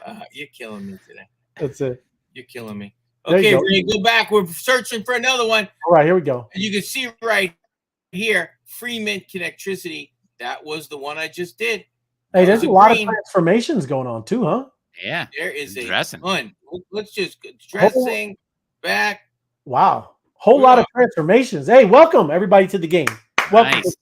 Speaker 7: friend.
Speaker 4: You're killing me today.
Speaker 2: That's it.
Speaker 4: You're killing me. Okay, Ray, go back. We're searching for another one.
Speaker 2: All right, here we go.
Speaker 4: And you can see right here, free mint connectivity. That was the one I just did.
Speaker 2: Hey, there's a lot of transformations going on too, huh?
Speaker 3: Yeah.
Speaker 4: There is a
Speaker 3: dressing.
Speaker 4: ton. Let's just dressing back.
Speaker 2: Wow. Whole lot of transformations. Hey, welcome everybody to the game. Welcome.
Speaker 3: Nice.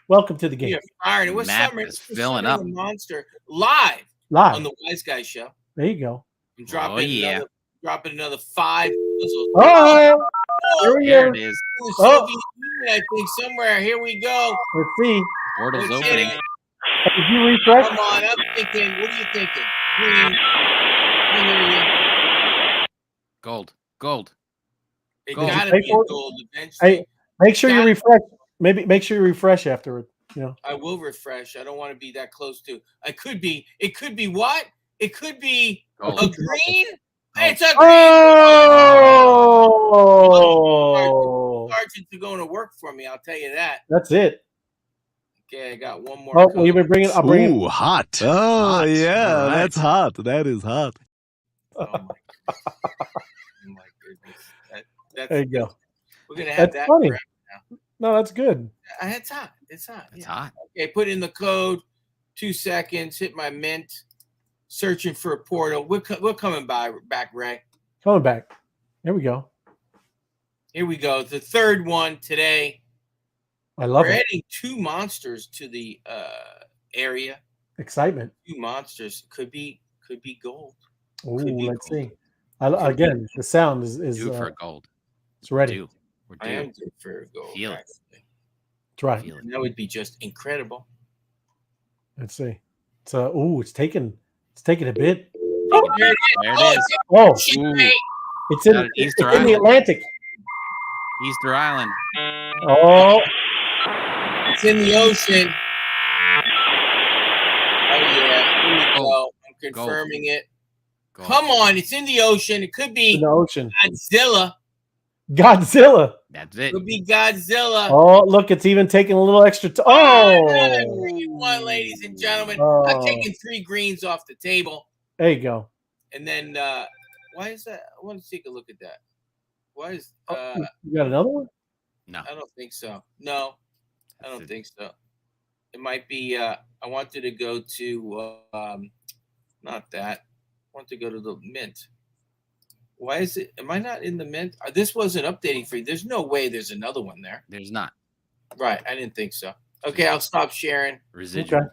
Speaker 2: Welcome to the game.
Speaker 4: It was
Speaker 3: Map
Speaker 4: summer.
Speaker 3: is filling up.
Speaker 4: Monster live
Speaker 2: on
Speaker 4: the Wise Guy Show.
Speaker 2: There you go.
Speaker 4: I'm dropping another 5 puzzles.
Speaker 3: Here it is.
Speaker 4: I think somewhere. Here we go.
Speaker 2: Let's see.
Speaker 3: Portal's opening.
Speaker 2: Did you refresh?
Speaker 4: Come on, I'm thinking. What are you thinking?
Speaker 3: Gold.
Speaker 4: It gotta be gold eventually.
Speaker 2: Hey, make sure you refresh. Maybe make sure you refresh afterward. You know.
Speaker 4: I will refresh. I don't want to be that close to. It could be what? It could be a green. It's a green.
Speaker 2: Oh!
Speaker 4: Sergeants are going to work for me. I'll tell you that.
Speaker 2: That's it.
Speaker 4: Okay, I got one more.
Speaker 2: Oh, well, you've been bringing.
Speaker 6: Ooh, hot. Oh, yeah, that's hot. That is hot.
Speaker 4: Oh my goodness.
Speaker 2: There you go.
Speaker 4: We're gonna have
Speaker 2: That's
Speaker 4: that
Speaker 2: funny.
Speaker 4: forever now.
Speaker 2: No, that's good.
Speaker 4: It's hot. It's hot.
Speaker 3: It's hot.
Speaker 4: Okay, put in the code. 2 seconds. Hit my mint. Searching for a portal. We're coming back, Ray.
Speaker 2: Coming back. There we go.
Speaker 4: Here we go. The third one today.
Speaker 2: I love
Speaker 4: We're
Speaker 2: it.
Speaker 4: adding 2 monsters to the area.
Speaker 2: Excitement.
Speaker 4: 2 monsters could be gold.
Speaker 2: Ooh,
Speaker 4: Could be
Speaker 2: let's
Speaker 4: gold.
Speaker 2: see. Again, the sound is
Speaker 3: Due for gold.
Speaker 2: it's ready.
Speaker 3: Due. We're
Speaker 4: I
Speaker 3: due.
Speaker 4: am due for gold.
Speaker 3: Feel it.
Speaker 4: Actually.
Speaker 2: That's right.
Speaker 3: Feel it.
Speaker 4: That would be just incredible.
Speaker 2: Let's see. It's it's taking a bit.
Speaker 4: Oh, there it
Speaker 3: There it is.
Speaker 2: Oh,
Speaker 3: Ooh,
Speaker 2: it's in
Speaker 3: Got an
Speaker 2: it's
Speaker 3: Easter
Speaker 2: in the
Speaker 3: Island.
Speaker 2: Atlantic.
Speaker 3: Easter Island.
Speaker 2: Oh,
Speaker 4: It's in the ocean. Oh yeah, here we go. I'm confirming it.
Speaker 3: Gold.
Speaker 4: Come on, it's in the ocean. It could
Speaker 2: in
Speaker 4: be
Speaker 2: the ocean.
Speaker 4: Godzilla.
Speaker 2: Godzilla.
Speaker 3: That's it.
Speaker 4: Could be Godzilla.
Speaker 2: Oh, look, it's even taking a little extra.
Speaker 4: One, ladies and gentlemen.
Speaker 2: Oh.
Speaker 4: I'm taking 3 greens off the table.
Speaker 2: There you go.
Speaker 4: And then why is that? I want to take a look at that. Why is
Speaker 2: You got another one?
Speaker 3: No.
Speaker 4: I don't think so. No, I don't think so. It might be I wanted to go to not that. I want to go to the mint. Why is it? Am I not in the mint? This wasn't updating for you. There's no way there's another one there.
Speaker 3: There's not.
Speaker 4: Right. I didn't think so. Okay, I'll stop sharing.
Speaker 3: Residual.
Speaker 2: Okay.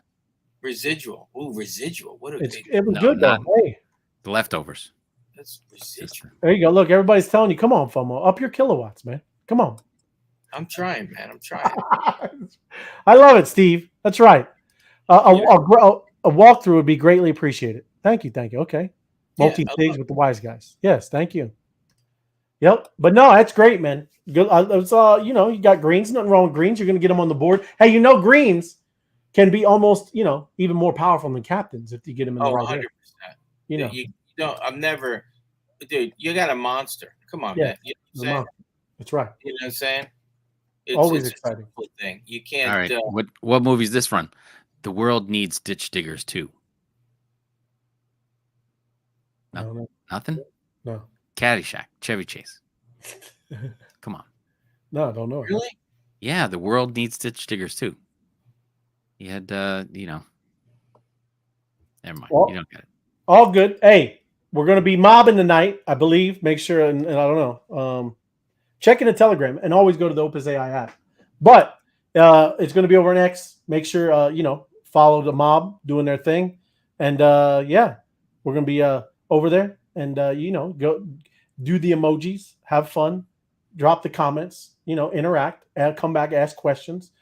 Speaker 4: Residual. Ooh, residual. What a
Speaker 2: It
Speaker 4: big.
Speaker 2: was
Speaker 3: No,
Speaker 2: good though.
Speaker 3: not-
Speaker 2: Hey,
Speaker 3: The leftovers.
Speaker 4: That's residual.
Speaker 2: there you go. Look, everybody's telling you, come on, FOMO, up your kilowatts, man. Come on.
Speaker 4: I'm trying, man. I'm trying.
Speaker 2: I love it, Steve. That's right. A walkthrough would be greatly appreciated. Thank you. Okay. Multi things with the wise guys. Yes, thank you. Yep. But no, that's great, man. Good. It's you got greens. Nothing wrong with greens. You're going to get them on the board. Hey, greens can be almost, even more powerful than captains if you get them in the right
Speaker 4: 100%.
Speaker 2: way.
Speaker 4: You don't. I'm never, dude. You got a monster. Come on,
Speaker 2: Yeah,
Speaker 4: man. You know what I'm saying?
Speaker 2: That's right.
Speaker 4: You know what I'm saying?
Speaker 2: Always
Speaker 4: it's
Speaker 2: exciting.
Speaker 4: A simple thing. You can't.
Speaker 3: All right. What movie is this from? The world needs ditch diggers too. No. Nothing?
Speaker 2: No.
Speaker 3: Caddyshack. Chevy Chase. Come on.
Speaker 2: No, I don't know.
Speaker 4: Really?
Speaker 3: Yeah, the world needs ditch diggers too. You had never mind.
Speaker 2: Well,
Speaker 3: you don't get it.
Speaker 2: All good. Hey, we're going to be mobbing tonight, I believe. Make sure, and I don't know. Check in the Telegram and always go to the Opus AI app. But it's going to be over on X. Make sure, follow the mob doing their thing. And we're going to be over there and, go do the emojis, have fun, drop the comments, interact, come back, ask questions,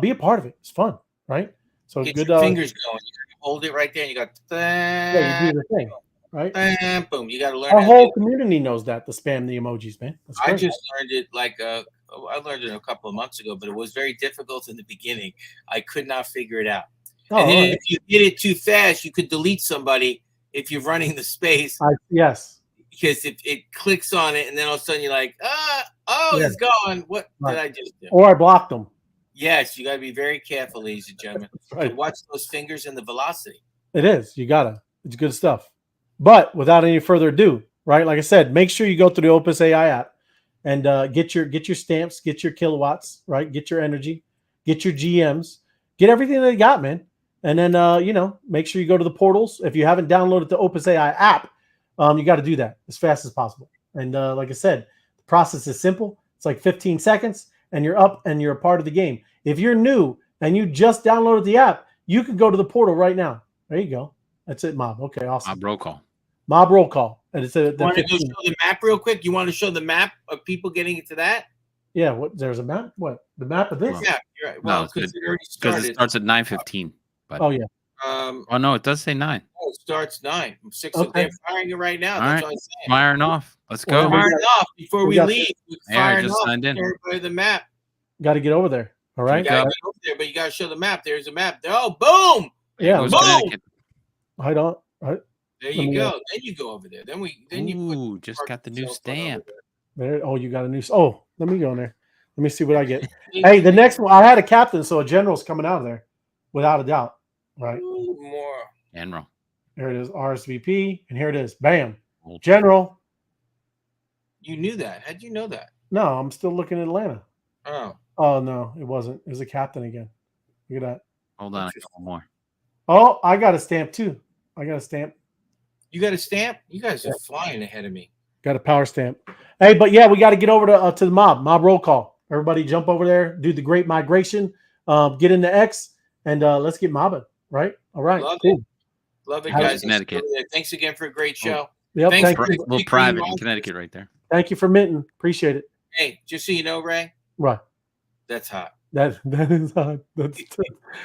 Speaker 2: be a part of it. It's fun, right? So
Speaker 4: Get
Speaker 2: good.
Speaker 4: your fingers going. You hold it right there. And you got.
Speaker 2: Yeah, you do the thing, right?
Speaker 4: Boom. You got to learn.
Speaker 2: Our whole community knows that to spam the emojis, man.
Speaker 4: I just learned it I learned it a couple of months ago, but it was very difficult in the beginning. I could not figure it out. And then if you did it too fast, you could delete somebody if you're running the space.
Speaker 2: Yes.
Speaker 4: Because it clicks on it, and then all of a sudden you're like, it's gone. What did I just do?
Speaker 2: Or I blocked them.
Speaker 4: Yes, you got to be very careful, ladies and gentlemen.
Speaker 2: Right.
Speaker 4: So watch those fingers and the velocity.
Speaker 2: It is. You gotta. It's good stuff. But without any further ado, right? Like I said, make sure you go through the Opus AI app and get your stamps, get your kilowatts, right? Get your energy, get your GMs, get everything they got, man. And then make sure you go to the portals. If you haven't downloaded the Opus AI app, you got to do that as fast as possible. And like I said, the process is simple. It's like 15 seconds, and you're up and you're a part of the game. If you're new and you just downloaded the app, you can go to the portal right now. There you go. That's it, Mob. Okay, awesome.
Speaker 3: Mob roll call.
Speaker 2: Mob roll call. And it's
Speaker 4: You want to go show the map real quick? You want to show the map of people getting into that?
Speaker 2: Yeah. What? There's a map. What? The map of this?
Speaker 4: Yeah. You're right. Well, because it already started.
Speaker 3: It starts at 9:15. But
Speaker 2: Oh yeah.
Speaker 3: oh no, it does say 9.
Speaker 4: Oh, it starts 9. 6.
Speaker 2: Okay.
Speaker 4: They're firing it right now.
Speaker 3: All
Speaker 4: That's
Speaker 3: right.
Speaker 4: what I'm saying.
Speaker 3: Firing off. Let's go.
Speaker 4: Firing off before we
Speaker 2: got
Speaker 4: leave.
Speaker 3: I
Speaker 4: Firing
Speaker 3: just
Speaker 4: off.
Speaker 3: signed in.
Speaker 4: Everybody the map.
Speaker 2: Got to get over there. All right.
Speaker 4: You gotta get over there, but you gotta show the map. There's a map. Oh, boom!
Speaker 2: Yeah.
Speaker 3: Goes
Speaker 4: Boom!
Speaker 3: Connecticut.
Speaker 2: I don't. Right.
Speaker 4: There you go. Then you go over there. Then you
Speaker 3: Ooh, just got the new stamp.
Speaker 2: There. Oh, you got a new. Oh, let me go in there. Let me see what I get. Hey, the next one. I had a captain, so a general's coming out of there, without a doubt. Right.
Speaker 4: More.
Speaker 3: General.
Speaker 2: Here it is. RSVP, and here it is. Bam. General.
Speaker 4: You knew that. How'd you know that?
Speaker 2: No, I'm still looking at Atlanta.
Speaker 4: Oh.
Speaker 2: Oh, no, it wasn't. It was a captain again. Look at that.
Speaker 3: Hold on, I got one more.
Speaker 2: Oh, I got a stamp too. I got a stamp.
Speaker 4: You got a stamp? You guys are flying ahead of me.
Speaker 2: Got a power stamp. Hey, but yeah, we got to get over to the mob roll call. Everybody jump over there, do the great migration, get into X, and let's get mobbing. Right? All right.
Speaker 4: Love
Speaker 2: cool.
Speaker 4: it. Love it,
Speaker 2: How's
Speaker 4: guys.
Speaker 3: Connecticut.
Speaker 4: Thanks again for a great show.
Speaker 2: Yep.
Speaker 4: Thanks
Speaker 2: Thank
Speaker 4: for
Speaker 2: you.
Speaker 3: A little private in Connecticut right there.
Speaker 2: Thank you for minting. Appreciate it.
Speaker 4: Hey, just so you know, Ray,
Speaker 2: Right.
Speaker 4: that's hot.
Speaker 2: That is hot. That's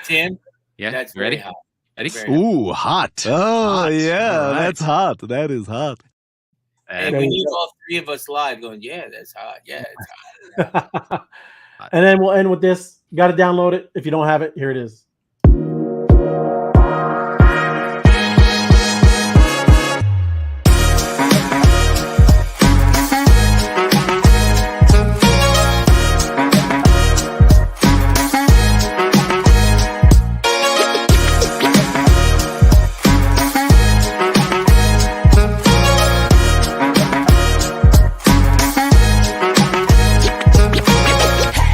Speaker 4: Tim,
Speaker 3: Yeah,
Speaker 4: that's
Speaker 3: you ready?
Speaker 4: very hot.
Speaker 3: Ready?
Speaker 4: Very hot.
Speaker 6: Ooh, hot. Oh,
Speaker 3: Hot.
Speaker 6: yeah,
Speaker 3: All right.
Speaker 6: that's hot. That is hot.
Speaker 4: And
Speaker 2: There
Speaker 4: we
Speaker 2: you
Speaker 4: need
Speaker 2: go.
Speaker 4: all three of us live going, yeah, that's hot. Yeah, it's hot.
Speaker 2: and then we'll end with this. Got to download it. If you don't have it, here it is.